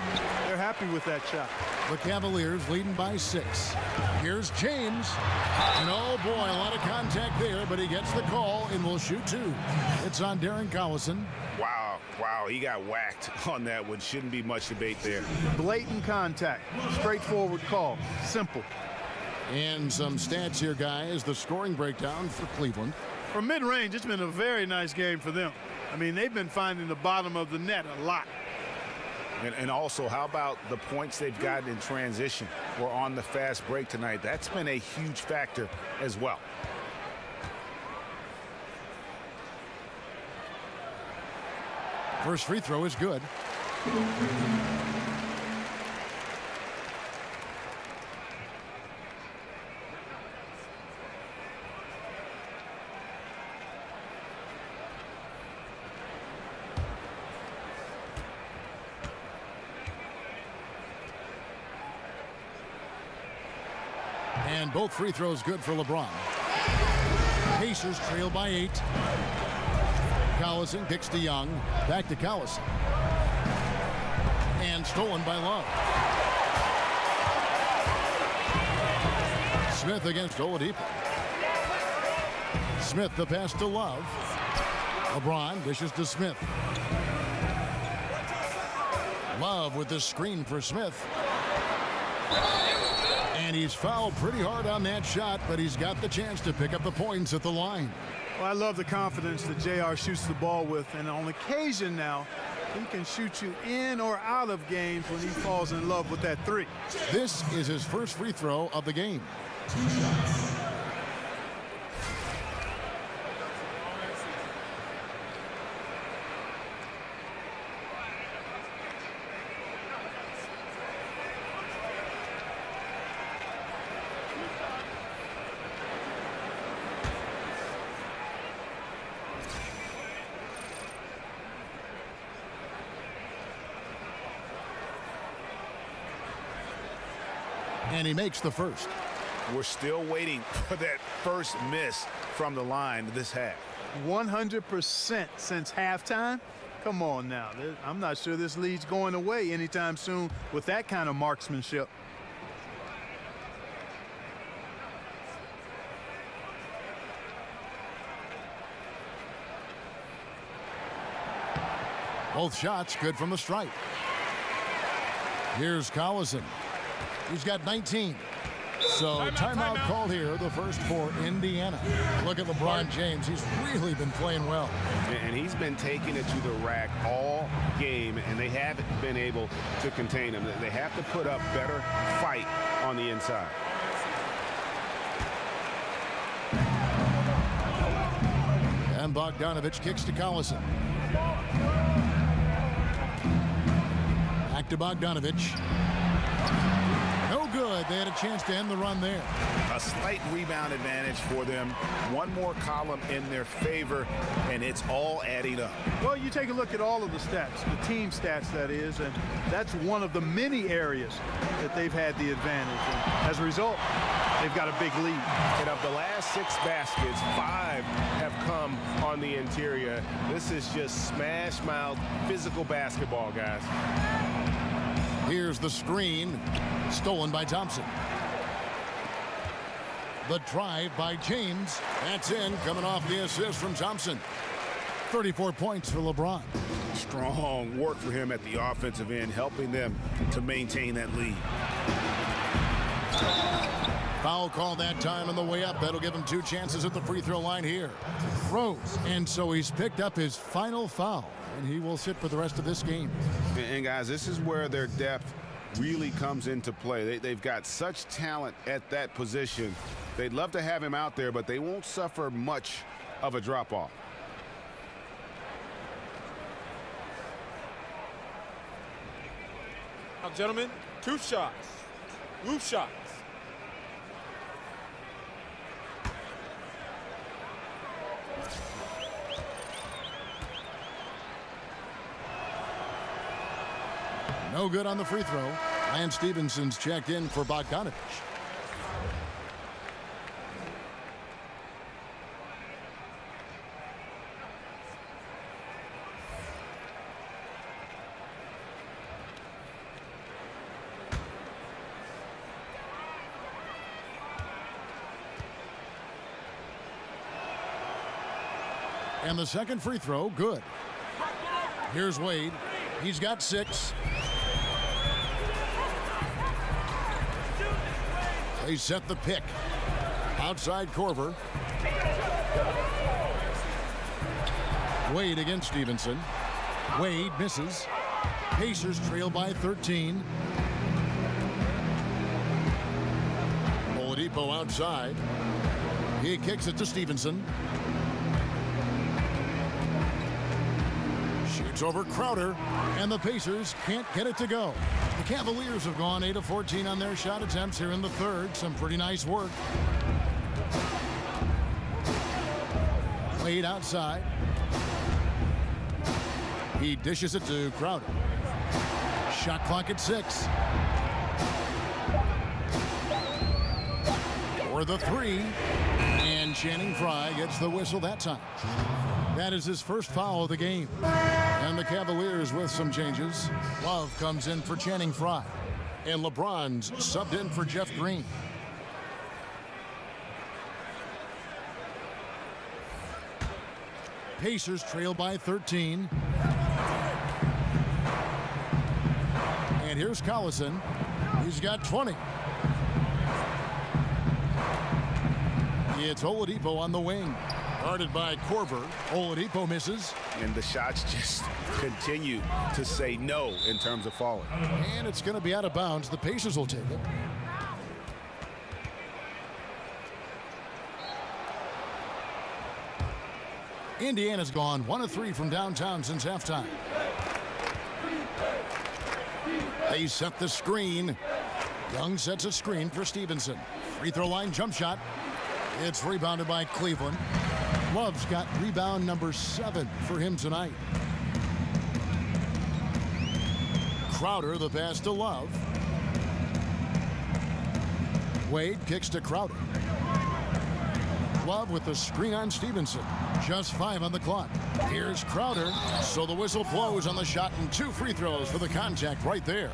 they're happy with that shot. The Cavaliers leading by 6. Here's James. And oh boy, a lot of contact there, but he gets the call and will shoot 2. It's on Darren Collison. Wow, he got whacked on that one. Shouldn't be much debate there. Blatant contact, straightforward call, simple. And some stats here, guys. The scoring breakdown for Cleveland. From mid-range, it's been a very nice game for them. I mean, they've been finding the bottom of the net a lot. And also, how about the points they've gotten in transition or on the fast break tonight? That's been a huge factor as well. First free throw is good. And both free throws good for LeBron. Pacers trail by 8. Collison kicks to Young. Back to Collison. And stolen by Love. Smith against Oladipo. Smith the pass to Love. LeBron dishes to Smith. Love with the screen for Smith. And he's fouled pretty hard on that shot, but he's got the chance to pick up the points at the line. Well, I love the confidence that JR shoots the ball with, and on occasion now, he can shoot you in or out of games when he falls in love with that three. This is his first free throw of the game. And he makes the first. We're still waiting for that first miss from the line this half. 100% since halftime. Come on now. I'm not sure this lead's going away anytime soon with that kind of marksmanship. Both shots good from the stripe. Here's Collison. He's got 19. So timeout called here, the first for Indiana. Look at LeBron James. He's really been playing well. And he's been taking it to the rack all game, and they haven't been able to contain him. They have to put up better fight on the inside. And Bogdanovich kicks to Collison. Back to Bogdanovich. No good. They had a chance to end the run there. A slight rebound advantage for them. One more column in their favor, and it's all adding up. Well, you take a look at all of the stats, the team stats, that is, and that's one of the many areas that they've had the advantage. And as a result, they've got a big lead. And of the last 6 baskets, 5 have come on the interior. This is just smash mouth physical basketball, guys. Here's the screen, stolen by Thompson. The drive by James. That's in, coming off the assist from Thompson. 34 points for LeBron. Strong work for him at the offensive end, helping them to maintain that lead. Foul call that time on the way up. That'll give him 2 chances at the free throw line here. Rose. And so he's picked up his final foul, and he will sit for the rest of this game. And guys, this is where their depth really comes into play. They've got such talent at that position. They'd love to have him out there, but they won't suffer much of a drop-off. Now, gentlemen, 2 shots. Loose shots. No good on the free throw. Lance Stevenson's checked in for Bogdanovich. And the second free throw, good. Here's Wade. He's got 6. They set the pick. Outside Corver. Wade against Stevenson. Wade misses. Pacers trail by 13. Oladipo outside. He kicks it to Stevenson. Shoots over Crowder, and the Pacers can't get it to go. The Cavaliers have gone 8 of 14 on their shot attempts here in the third. Some pretty nice work. Wade outside. He dishes it to Crowder. Shot clock at 6. For the 3. And Channing Frye gets the whistle that time. That is his first foul of the game. And the Cavaliers with some changes. Love comes in for Channing Frye. And LeBron's subbed in for Jeff Green. Pacers trail by 13. And here's Collison. He's got 20. It's Oladipo on the wing. Guarded by Corver. Oladipo misses. And the shots just continue to say no in terms of falling. And it's going to be out of bounds. The Pacers will take it. Indiana's gone 1 of 3 from downtown since halftime. They set the screen. Young sets a screen for Stevenson. Free throw line jump shot. It's rebounded by Cleveland. Love's got rebound number 7 for him tonight. Crowder, the pass to Love. Wade kicks to Crowder. Love with the screen on Stevenson. Just 5 on the clock. Here's Crowder. So the whistle blows on the shot and 2 free throws for the contact right there.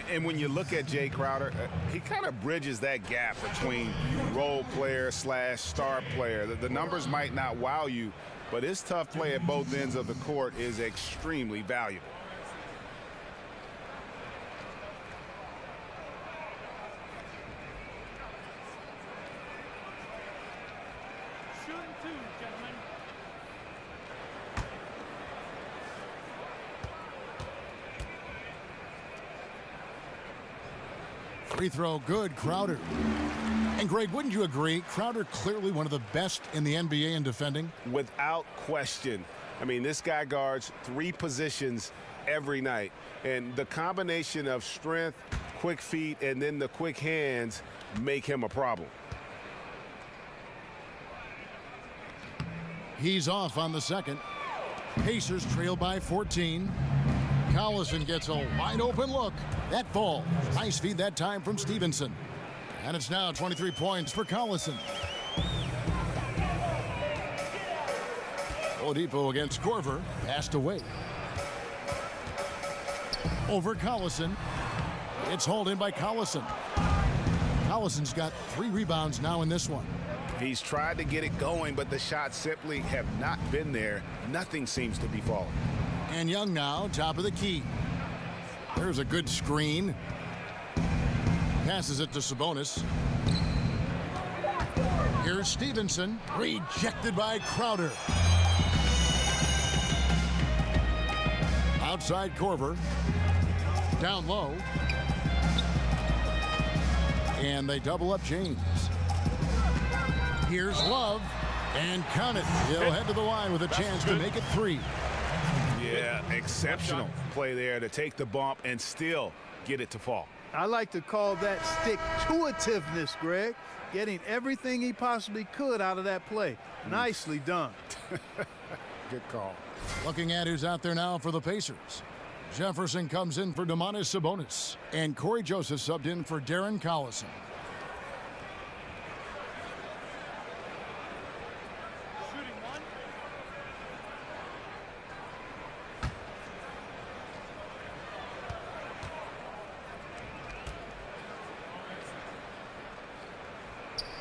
And when you look at Jay Crowder, he kind of bridges that gap between role player / star player. The numbers might not wow you, but his tough play at both ends of the court is extremely valuable. Free throw good, Crowder. And Greg, wouldn't you agree? Crowder clearly one of the best in the NBA in defending. Without question. I mean, this guy guards 3 positions every night. And the combination of strength, quick feet, and then the quick hands make him a problem. He's off on the second. Pacers trail by 14. Collison gets a wide open look. That falls. Nice feed that time from Stevenson. And it's now 23 points for Collison. Oladipo against Corver. Passed away. Over Collison. It's hauled in by Collison. Collison's got 3 rebounds now in this one. He's tried to get it going, but the shots simply have not been there. Nothing seems to be falling. And Young now, top of the key. There's a good screen. Passes it to Sabonis. Here's Stevenson. Rejected by Crowder. Outside Corver. Down low. And they double up James. Here's Love. And count it. He'll head to the line with a chance to make it 3. Yeah, exceptional play there to take the bump and still get it to fall. I like to call that stick-to-itiveness, Greg. Getting everything he possibly could out of that play. Nicely done. Good call. Looking at who's out there now for the Pacers. Jefferson comes in for Domantas Sabonis. And Corey Joseph subbed in for Darren Collison.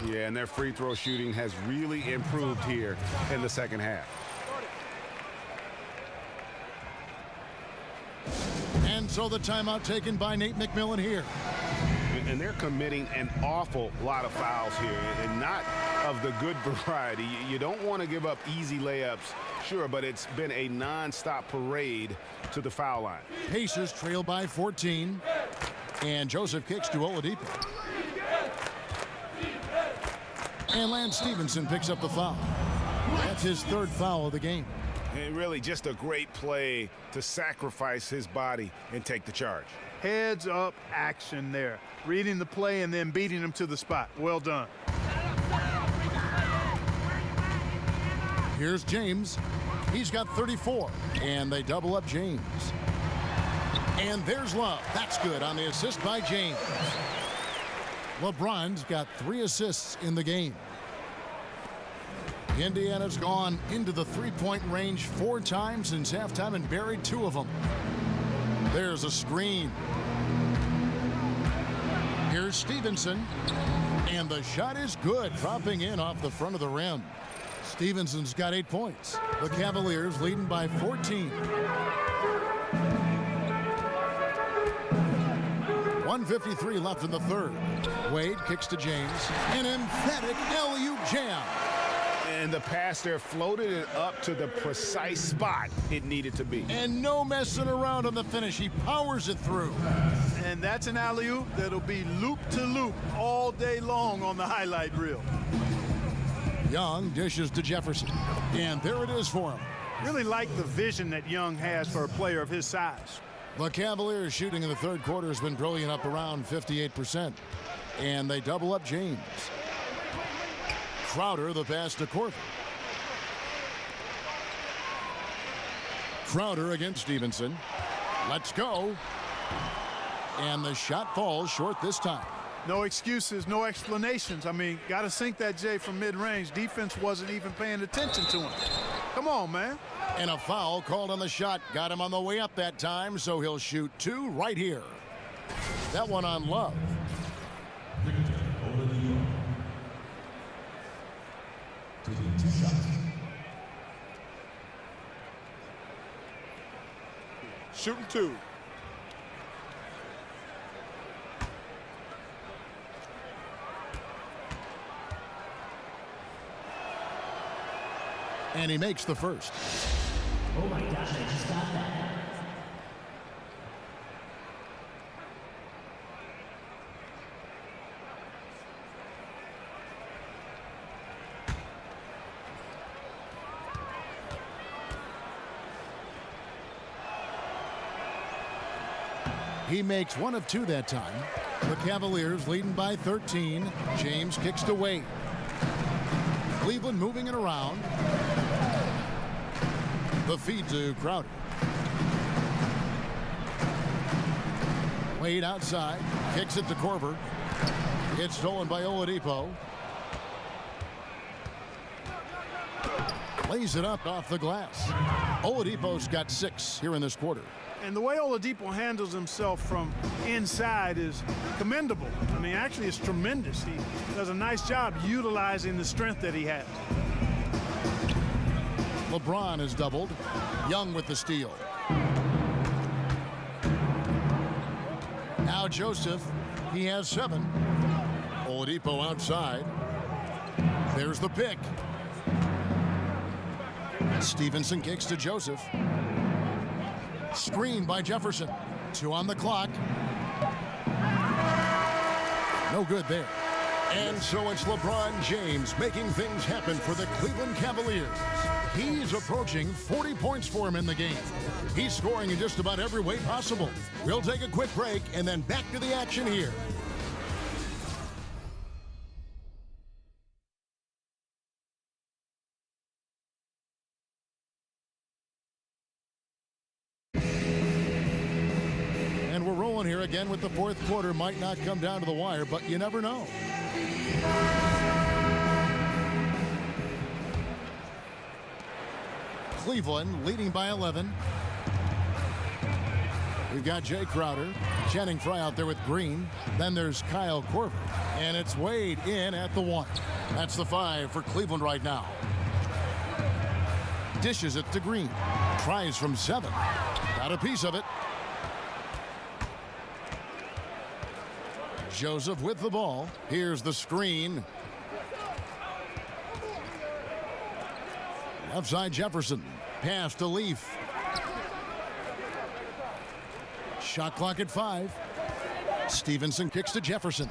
Yeah, and their free throw shooting has really improved here in the second half. And so the timeout taken by Nate McMillan here. and they're committing an awful lot of fouls here, and not of the good variety. You don't want to give up easy layups, sure, but it's been a non-stop parade to the foul line. Pacers trail by 14, and Joseph kicks to Oladipo. And Lance Stevenson picks up the foul. That's his third foul of the game. And really just a great play to sacrifice his body and take the charge. Heads up action there. Reading the play and then beating him to the spot. Well done. Here's James. He's got 34, and they double up James. And there's Love. That's good on the assist by James. LeBron's got 3 assists in the game. Indiana's gone into the three-point range 4 times since halftime and buried 2 of them. There's a screen. Here's Stevenson, and the shot is good, dropping in off the front of the rim. Stevenson's got 8 points. The Cavaliers leading by 14. 1:53 left in the third. Wade kicks to James. An emphatic alley-oop jam. And the pass there floated it up to the precise spot it needed to be. And no messing around on the finish. He powers it through. And that's an alley-oop that'll be loop to loop all day long on the highlight reel. Young dishes to Jefferson. And there it is for him. Really like the vision that Young has for a player of his size. The Cavaliers shooting in the third quarter has been brilliant, up around 58%. And they double up James. Crowder, the pass to Korver. Crowder against Stevenson. Let's go. And the shot falls short this time. No excuses, no explanations. I mean, got to sink that J from mid-range. Defense wasn't even paying attention to him. Come on, man. And a foul called on the shot. Got him on the way up that time, so he'll shoot 2 right here. That one on Love. Shooting 2. And he makes the first. Oh my gosh, I just got that. He makes 1 of 2 that time. The Cavaliers leading by 13. James kicks to Wade. Cleveland moving it around. The feed to Crowder. Wade outside. Kicks it to Korver. It's stolen by Oladipo. Lays it up off the glass. Oladipo's got 6 here in this quarter. And the way Oladipo handles himself from inside is commendable. I mean, actually, it's tremendous. He does a nice job utilizing the strength that he has. LeBron is doubled. Young with the steal. Now Joseph, he has 7. Oladipo outside. There's the pick. Stevenson kicks to Joseph. Screen by Jefferson. 2 on the clock. No good there. And so it's LeBron James making things happen for the Cleveland Cavaliers. He's approaching 40 points for him in the game. He's scoring in just about every way possible. We'll take a quick break and then back to the action here. And we're rolling here again with the fourth quarter. Might not come down to the wire, but you never know. Cleveland leading by 11. We've got Jay Crowder, Channing Frye out there with Green. Then there's Kyle Korver. And it's Wade in at the 1. That's the 5 for Cleveland right now. Dishes it to Green. Tries from 7. Got a piece of it. Joseph with the ball. Here's the screen. Left side Jefferson. Pass to Leaf. Shot clock at 5. Stevenson kicks to Jefferson.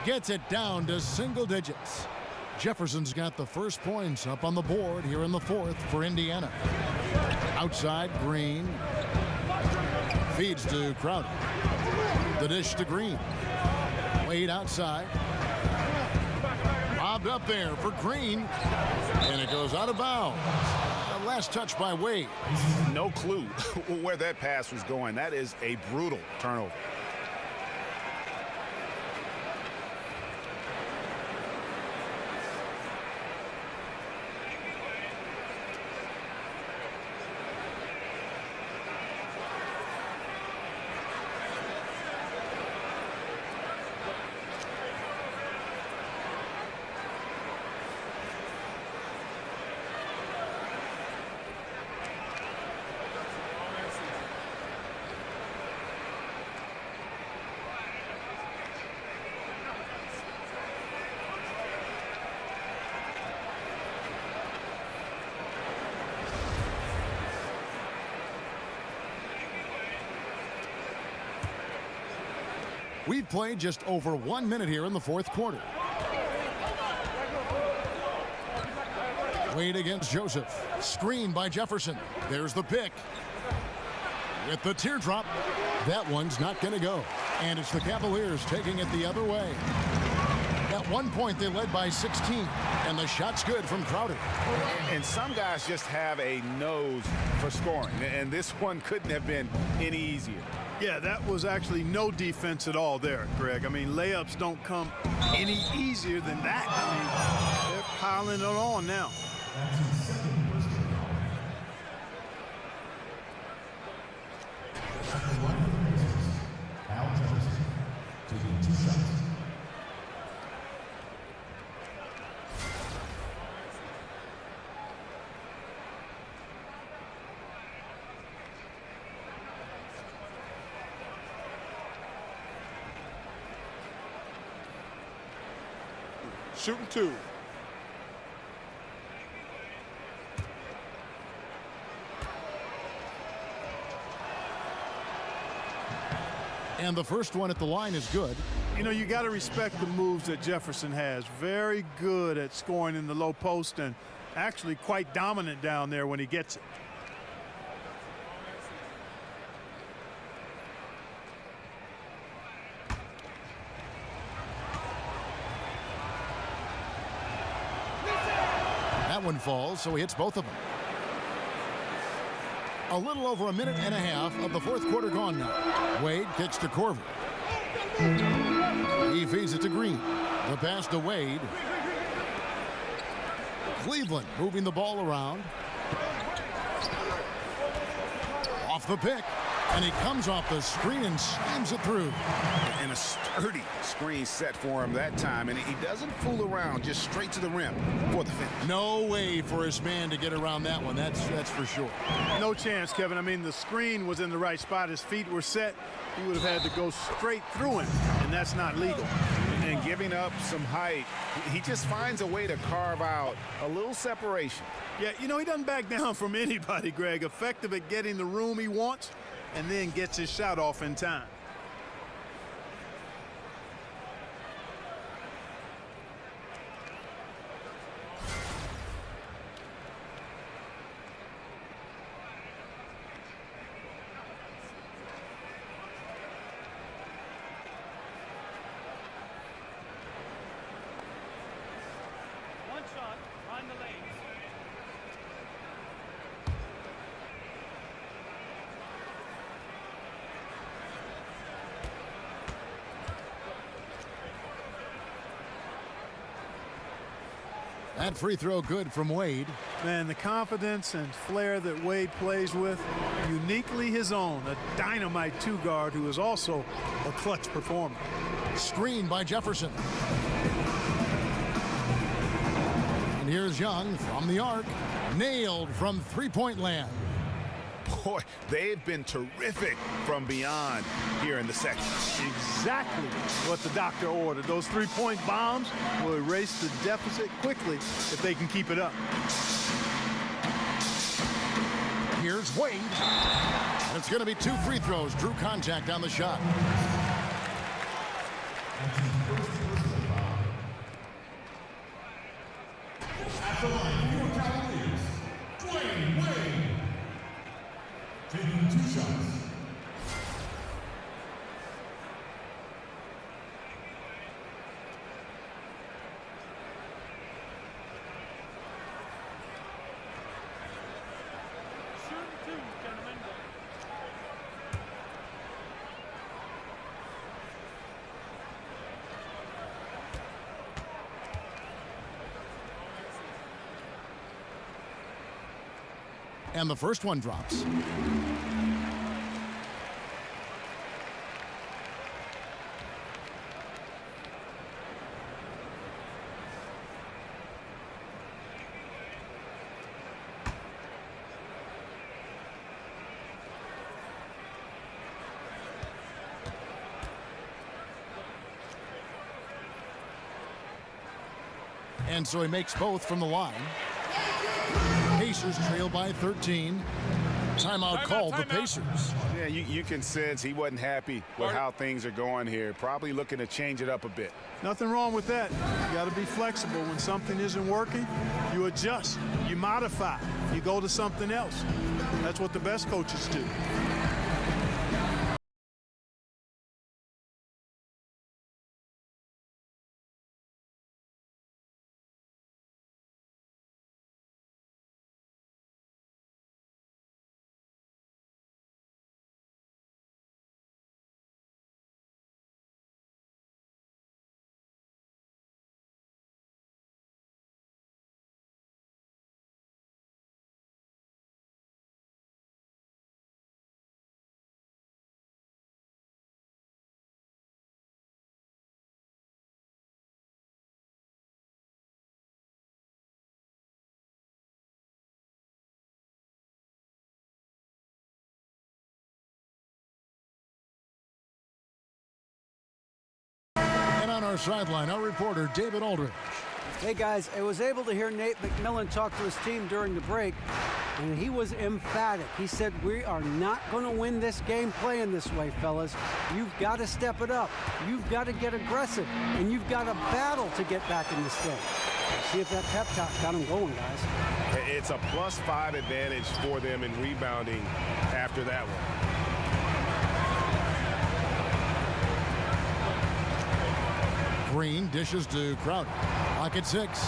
Gets it down to single digits. Jefferson's got the first points up on the board here in the 4th for Indiana. Outside, Green. Feeds to Crowder. The dish to Green. Wade outside. Bobbed up there for Green. And it goes out of bounds. Last touch by Wade. No clue where that pass was going. That is a brutal turnover. We've played just over 1 minute here in the 4th quarter. Wade against Joseph. Screen by Jefferson. There's the pick. With the teardrop. That one's not going to go. And it's the Cavaliers taking it the other way. At one point, they led by 16. And the shot's good from Crowder. And some guys just have a nose for scoring. And this one couldn't have been any easier. Yeah, that was actually no defense at all there, Greg. I mean, layups don't come any easier than that. I mean, they're piling it on now. Shooting 2. And the first one at the line is good. You know, you got to respect the moves that Jefferson has. Very good at scoring in the low post and actually quite dominant down there when he gets it. That one falls, so he hits both of them. A little over a minute and a half of the 4th quarter gone now. Wade kicks to Corver. He feeds it to Green. The pass to Wade. Cleveland moving the ball around. Off the pick. And he comes off the screen and slams it through. And a sturdy screen set for him that time. And he doesn't fool around, just straight to the rim for the finish. No way for his man to get around that one. That's for sure. No chance, Kevin. I mean, the screen was in the right spot. His feet were set. He would have had to go straight through him, and that's not legal. And giving up some height, he just finds a way to carve out a little separation. Yeah, you know, he doesn't back down from anybody, Greg. Effective at getting the room he wants, and then gets his shot off in time. One shot on the lanes. That free throw good from Wade. Man, the confidence and flair that Wade plays with, uniquely his own. A dynamite two-guard who is also a clutch performer. Screen by Jefferson. And here's Young from the arc. Nailed from three-point land. Boy, they've been terrific from beyond here in the second. Exactly what the doctor ordered. Those three-point bombs will erase the deficit quickly if they can keep it up. Here's Wade. And it's going to be 2 free throws. Drew contact on the shot. At the line for Cavaliers, Dwayne Wade. Taking 2 shots. And the first one drops. And so he makes both from the line. Pacers trail by 13. Timeout called the Pacers. Yeah, you can sense he wasn't happy with how things are going here. Probably looking to change it up a bit. Nothing wrong with that. You got to be flexible. When something isn't working, you adjust, you modify, you go to something else. That's what the best coaches do. On our sideline, our reporter, David Aldridge. Hey, guys, I was able to hear Nate McMillan talk to his team during the break, and he was emphatic. He said, we are not going to win this game playing this way, fellas. You've got to step it up. You've got to get aggressive, and you've got to battle to get back in this game. See if that pep talk got them going, guys. It's a +5 advantage for them in rebounding after that one. Green dishes to Crowder. Clock at 6.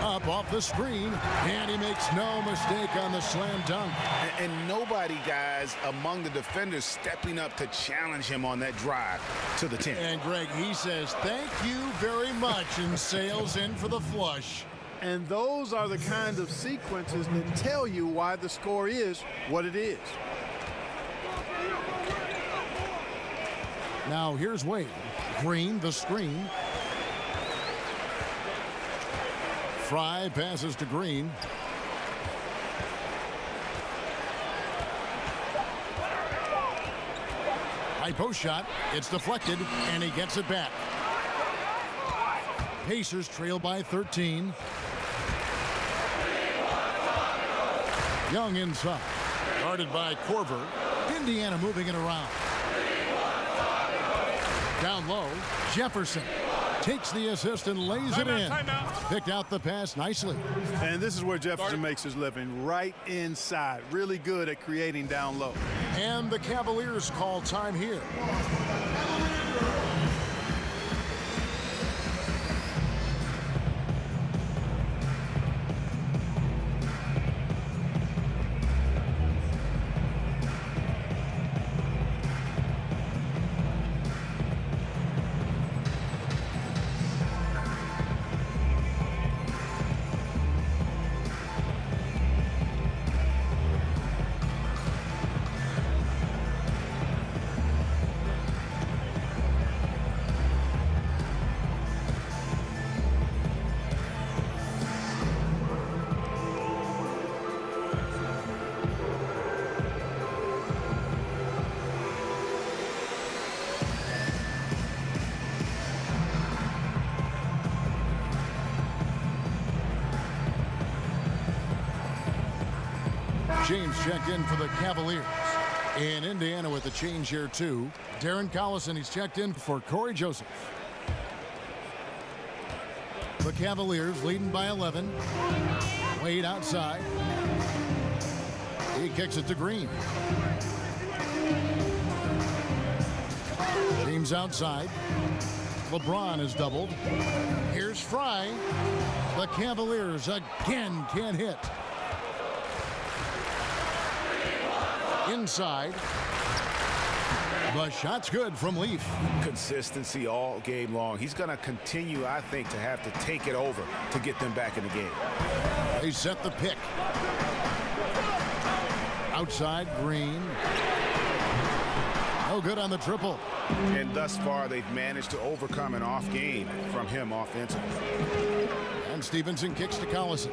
Up off the screen, and he makes no mistake on the slam dunk. And nobody, guys, among the defenders stepping up to challenge him on that drive to the 10. And Greg, he says, thank you very much, and sails in for the flush. And those are the kind of sequences that tell you why the score is what it is. Now here's Wade. Green, the screen. Fry passes to Green. High post shot. It's deflected, and he gets it back. Pacers trail by 13. Young inside. Guarded by Korver. Indiana moving it around. Down low, Jefferson takes the assist and lays it in. Picked out the pass nicely. And this is where Jefferson makes his living, right inside. Really good at creating down low. And the Cavaliers call time here. James checked in for the Cavaliers. In Indiana with the change here too. Darren Collison, he's checked in for Corey Joseph. The Cavaliers leading by 11. Wade outside. He kicks it to Green. James outside. LeBron is doubled. Here's Fry. The Cavaliers again can't hit. Inside. The shot's good from Leaf. Consistency all game long. He's going to continue, I think, to have to take it over to get them back in the game. They set the pick. Outside, Green. No good on the triple. And thus far, they've managed to overcome an off game from him offensively. And Stevenson kicks to Collison.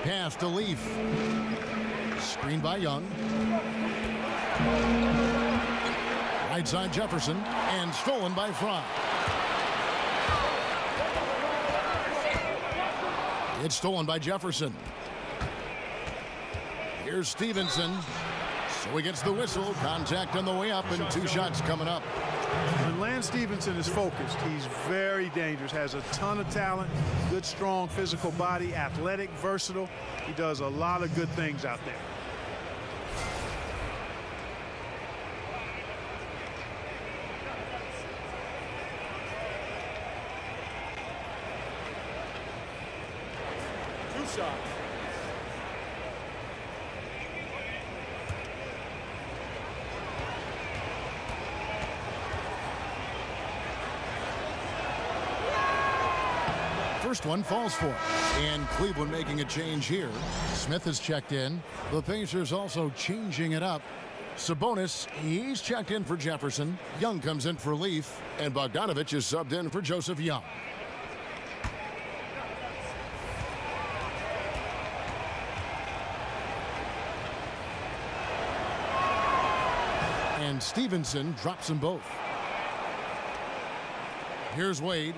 Pass to Leaf. Screen by Young. Right side Jefferson, and stolen by Fry. It's stolen by Jefferson. Here's Stevenson. So he gets the whistle. Contact on the way up, and 2 shots coming up. When Lance Stevenson is focused, he's very dangerous, has a ton of talent, good, strong physical body, athletic, versatile. He does a lot of good things out there. Shot. First one falls for him. And Cleveland making a change here. Smith is checked in. The Pacers also changing it up. Sabonis, he's checked in for Jefferson. Young comes in for Leaf. And Bogdanovich is subbed in for Joseph Young. And Stevenson drops them both. Here's Wade.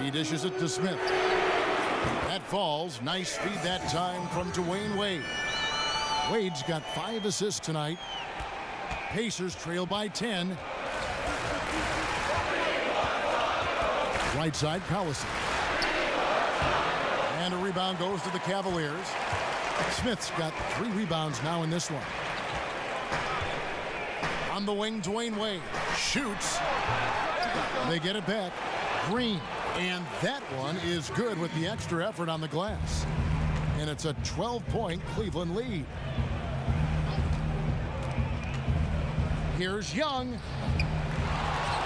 He dishes it to Smith. That falls. Nice feed that time from Dwayne Wade. Wade's got 5 assists tonight. Pacers trail by 10. Right side, Collison. And a rebound goes to the Cavaliers. Smith's got 3 rebounds now in this one. On the wing, Dwayne Wade shoots. They get it back. Green. And that one is good with the extra effort on the glass. And it's a 12-point Cleveland lead. Here's Young.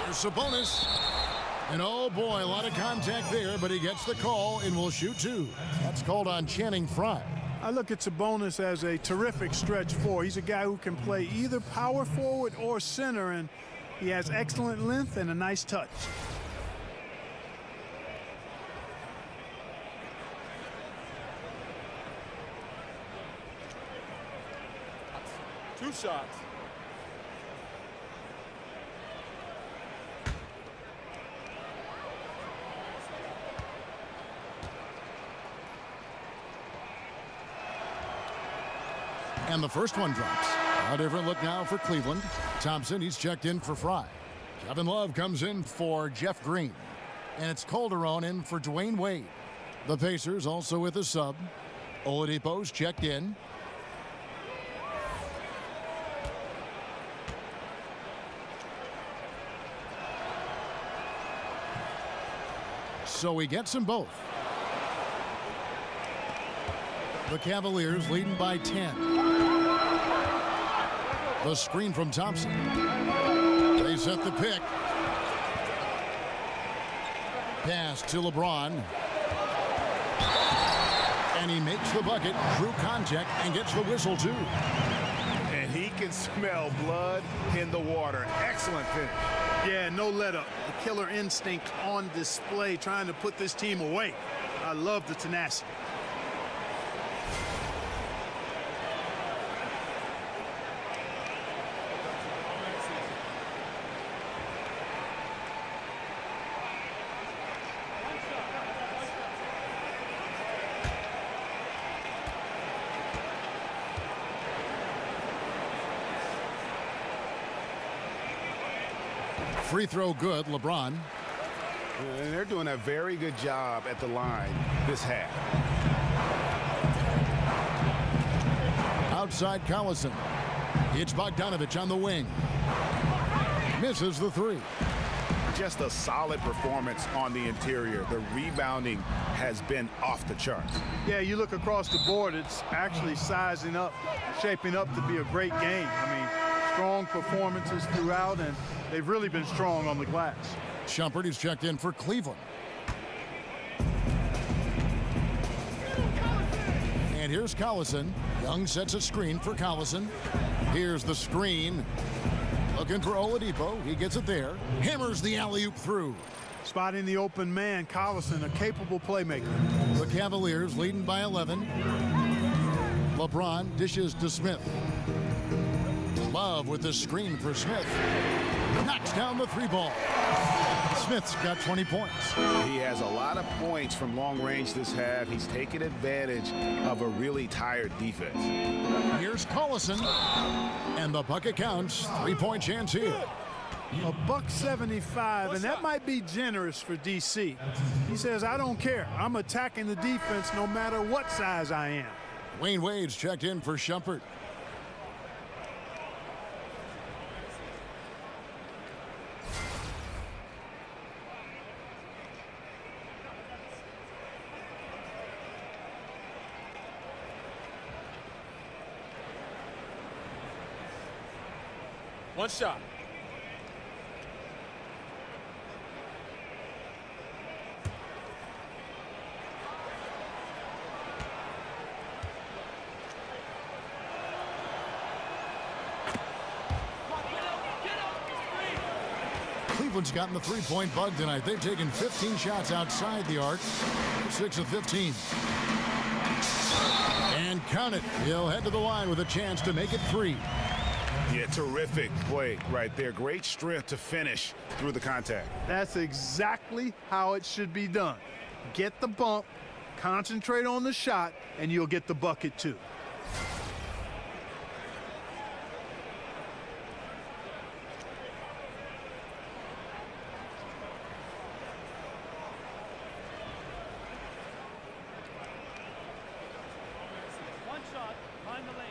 Here's Sabonis. And oh boy, a lot of contact there, but he gets the call and will shoot 2. That's called on Channing Frye. I look at Sabonis as a terrific stretch 4. He's a guy who can play either power forward or center, and he has excellent length and a nice touch. Two shots. And the first one drops. A different look now for Cleveland. Thompson, he's checked in for Fry. Kevin Love comes in for Jeff Green. And it's Calderon in for Dwayne Wade. The Pacers also with a sub. Oladipo's checked in. So he gets them both. The Cavaliers leading by 10. The screen from Thompson. They set the pick. Pass to LeBron. And he makes the bucket through contact and gets the whistle too. And he can smell blood in the water. Excellent finish. Yeah, no let up. The killer instinct on display, trying to put this team away. I love the tenacity. Free throw good, LeBron. And they're doing a very good job at the line this half. Outside Collison. It's Bogdanovich on the wing. Misses the three. Just a solid performance on the interior. The rebounding has been off the charts. Yeah, you look across the board, it's actually sizing up, shaping up to be a great game. I mean, strong performances throughout, and they've really been strong on the glass. Shumpert is checked in for Cleveland. And here's Collison. Young sets a screen for Collison. Here's the screen. Looking for Oladipo. He gets it there. Hammers the alley-oop through. Spotting the open man, Collison, a capable playmaker. The Cavaliers leading by 11. LeBron dishes to Smith. Love with the screen for Smith. Knocks down the three ball. Smith's got 20 points. He has a lot of points from long range this half. He's taken advantage of a really tired defense. Here's Collison. And the bucket counts. 3-point chance here. $175, and that might be generous for DC. He says, I don't care. I'm attacking the defense no matter what size I am. Wayne Wade's checked in for Shumpert. One shot. Cleveland's gotten the three-point bug tonight. They've taken 15 shots outside the arc. 6 of 15. And count it. He'll head to the line with a chance to make it 3. Yeah, terrific play right there. Great strength to finish through the contact. That's exactly how it should be done. Get the bump, concentrate on the shot, and you'll get the bucket too. One shot, behind the lanes.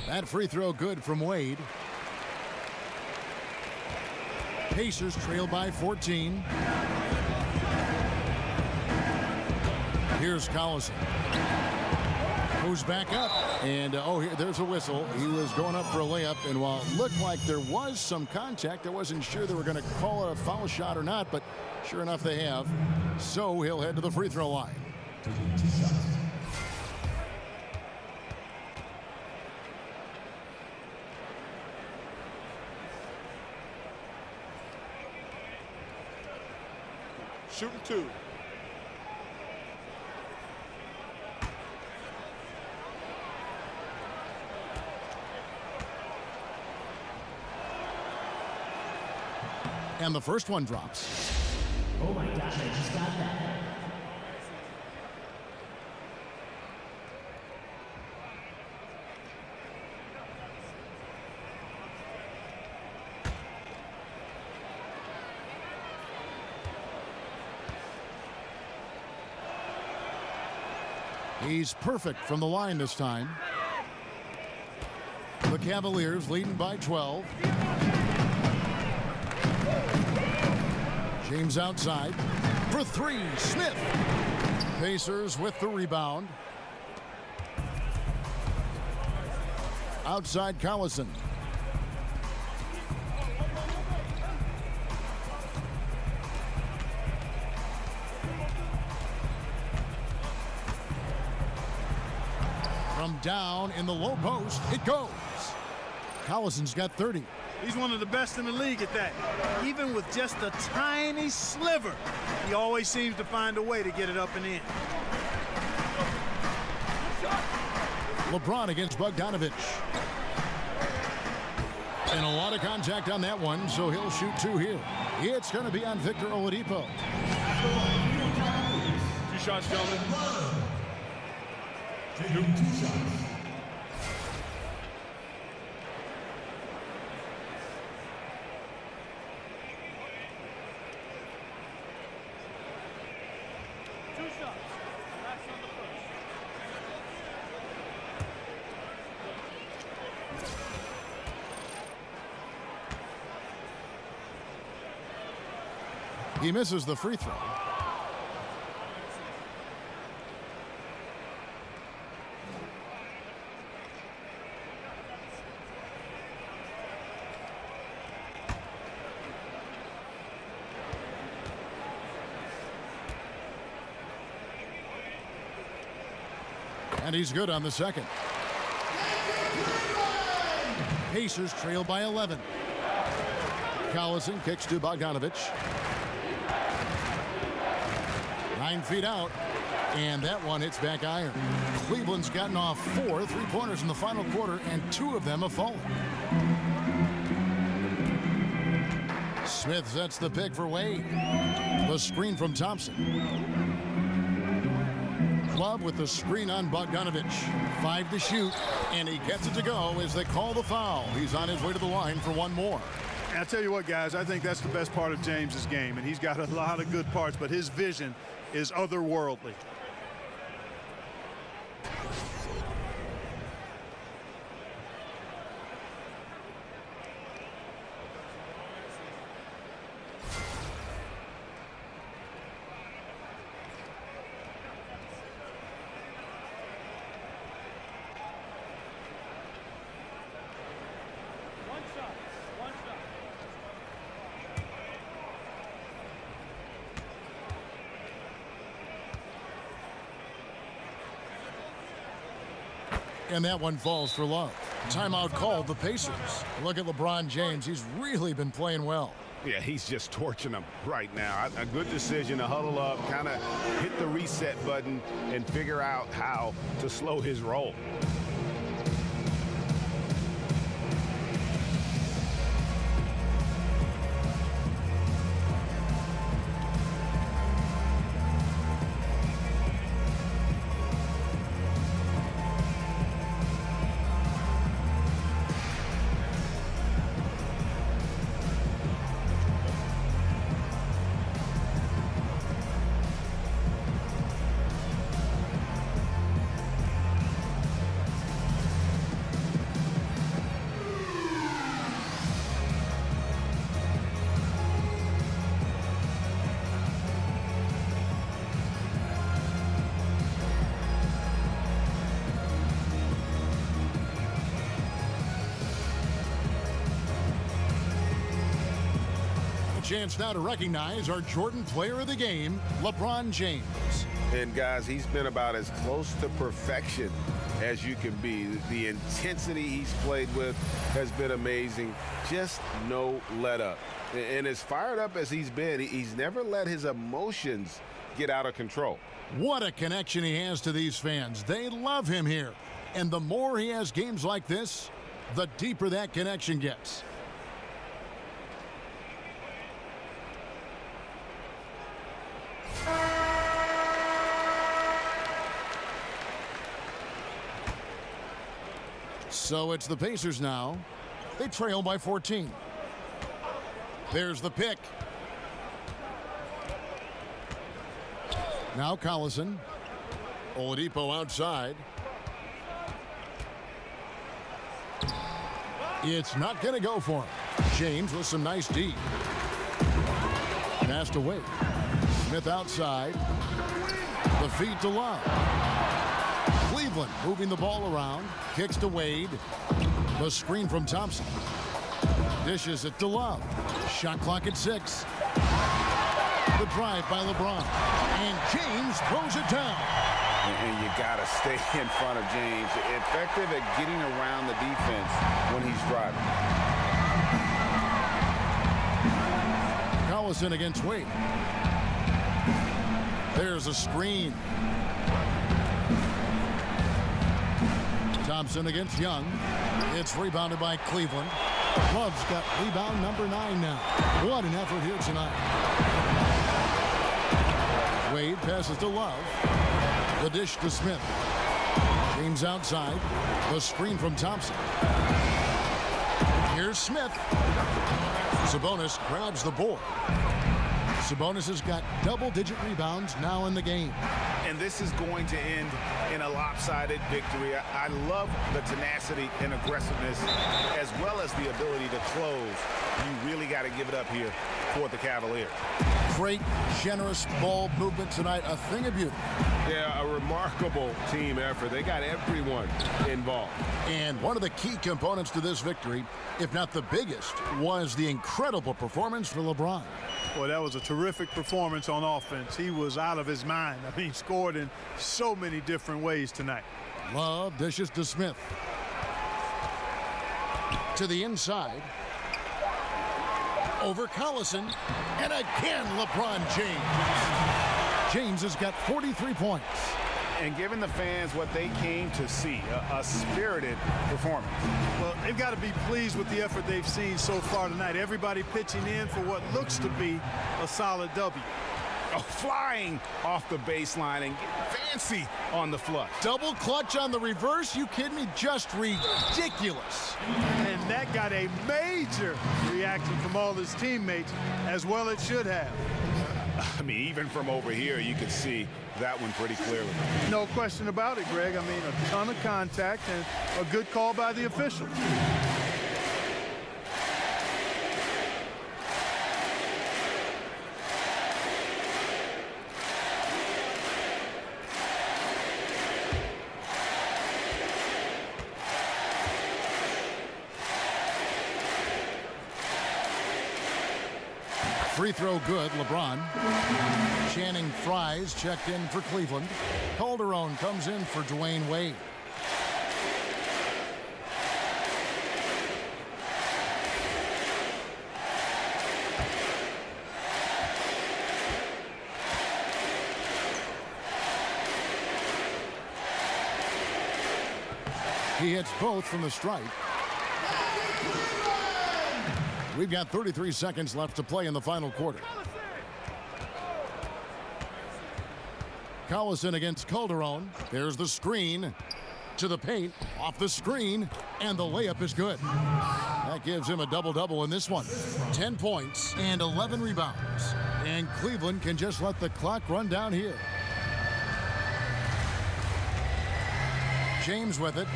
That free throw good from Wade. Pacers trail by 14. Here's Collison. Moves back up. And, there's a whistle. He was going up for a layup. And while it looked like there was some contact, I wasn't sure they were going to call it a foul shot or not. But sure enough, they have. So he'll head to the free throw line. Shooting 2. And the first one drops. Oh my gosh, I just got that. He's perfect from the line this time. The Cavaliers leading by 12. James outside for 3. Smith. Pacers with the rebound. Outside Collison. From down in the low post, it goes. Collison's got 30. He's one of the best in the league at that. Even with just a tiny sliver, he always seems to find a way to get it up and in. LeBron against Bogdanovich. And a lot of contact on that one, so he'll shoot 2 here. It's going to be on Victor Oladipo. 2 shots, gentlemen. Tatum 2 shots. He misses the free throw. And he's good on the second. Pacers trail by 11. Collison kicks to Bogdanovich. 9 feet out, and that one hits back iron. Cleveland's gotten off 4 3-pointers in the final quarter, and 2 of them have fallen. Smith sets the pick for Wade. The screen from Thompson. Love with the screen on Bogdanovich. 5 to shoot, and he gets it to go as they call the foul. He's on his way to the line for 1 more. And I'll tell you what, guys, I think that's the best part of James's game, and he's got a lot of good parts, but his vision is otherworldly. And that one falls for Love. Timeout called the Pacers. Look at LeBron James. He's really been playing well. Yeah, he's just torching them right now. A good decision to huddle up, kind of hit the reset button, and figure out how to slow his roll. Chance now to recognize our Jordan Player of the Game, LeBron James. And guys, he's been about as close to perfection as you can be. The intensity he's played with has been amazing. Just no let up. And as fired up as he's been, he's never let his emotions get out of control. What a connection he has to these fans. They love him here. And the more he has games like this, the deeper that connection gets. So it's the Pacers now. They trail by 14. There's the pick. Now Collison. Oladipo outside. It's not going to go for him. James with some nice D. Passed away. Smith outside. The feed to Love. Cleveland moving the ball around. Kicks to Wade. The screen from Thompson. Dishes it to Love. Shot clock at 6. The drive by LeBron. And James throws it down. And you got to stay in front of James. Effective at getting around the defense when he's driving. Collison against Wade. There's a screen. Thompson against Young. It's rebounded by Cleveland. Love's got rebound number 9 now. What an effort here tonight. Wade passes to Love. The dish to Smith. James outside. The screen from Thompson. Here's Smith. Sabonis grabs the board. Sabonis has got double-digit rebounds now in the game. And this is going to end in a lopsided victory. I love the tenacity and aggressiveness as well as the ability to close. You really got to give it up here for the Cavaliers. Great, generous ball movement tonight. A thing of beauty. Yeah, a remarkable team effort. They got everyone involved. And one of the key components to this victory, if not the biggest, was the incredible performance for LeBron. Boy, that was a terrific performance on offense. He was out of his mind. I mean, scored in so many different ways tonight. Love dishes to Smith. To the inside. Over Collison. And again, LeBron James. James has got 43 points. And giving the fans what they came to see, a spirited performance. Well, they've got to be pleased with the effort they've seen so far tonight. Everybody pitching in for what looks to be a solid W. Oh, flying off the baseline and getting fancy on the flush. Double clutch on the reverse? You kidding me? Just ridiculous. And that got a major reaction from all his teammates, as well it should have. I mean, even from over here, you could see that one pretty clearly. No question about it, Greg. I mean, a ton of contact and a good call by the official. Free throw good, LeBron. Channing Fries checked in for Cleveland. Calderon comes in for Dwayne Wade. He hits both from the stripe. We've got 33 seconds left to play in the final quarter. Collison against Calderon. There's the screen to the paint, off the screen, and the layup is good. That gives him a double-double in this one. 10 points and 11 rebounds. And Cleveland can just let the clock run down here. James with it.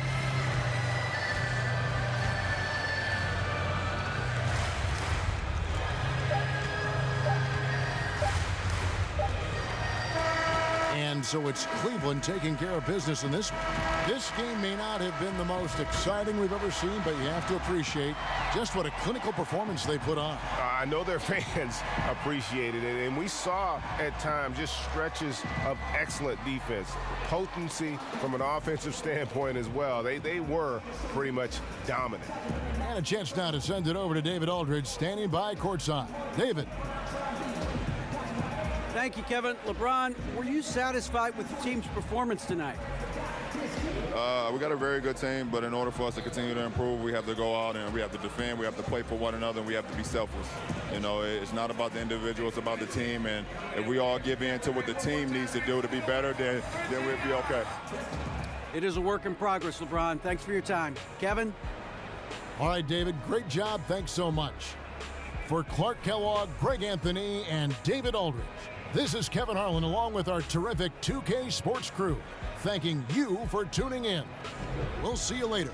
And so it's Cleveland taking care of business in this one. This game may not have been the most exciting we've ever seen, but you have to appreciate just what a clinical performance they put on. I know their fans appreciated it, and we saw at times just stretches of excellent defense. Potency from an offensive standpoint as well. They were pretty much dominant. And a chance now to send it over to David Aldridge, standing by courtside. David. Thank you, Kevin. LeBron, were you satisfied with the team's performance tonight? We got a very good team, but in order for us to continue to improve, we have to go out and we have to defend, we have to play for one another, and we have to be selfless. You know, it's not about the individual, it's about the team, and if we all give in to what the team needs to do to be better, then we'll be okay. It is a work in progress, LeBron. Thanks for your time. Kevin? All right, David, great job. Thanks so much. For Clark Kellogg, Greg Anthony, and David Aldridge, this is Kevin Harlan along with our terrific 2K Sports crew, thanking you for tuning in. We'll see you later.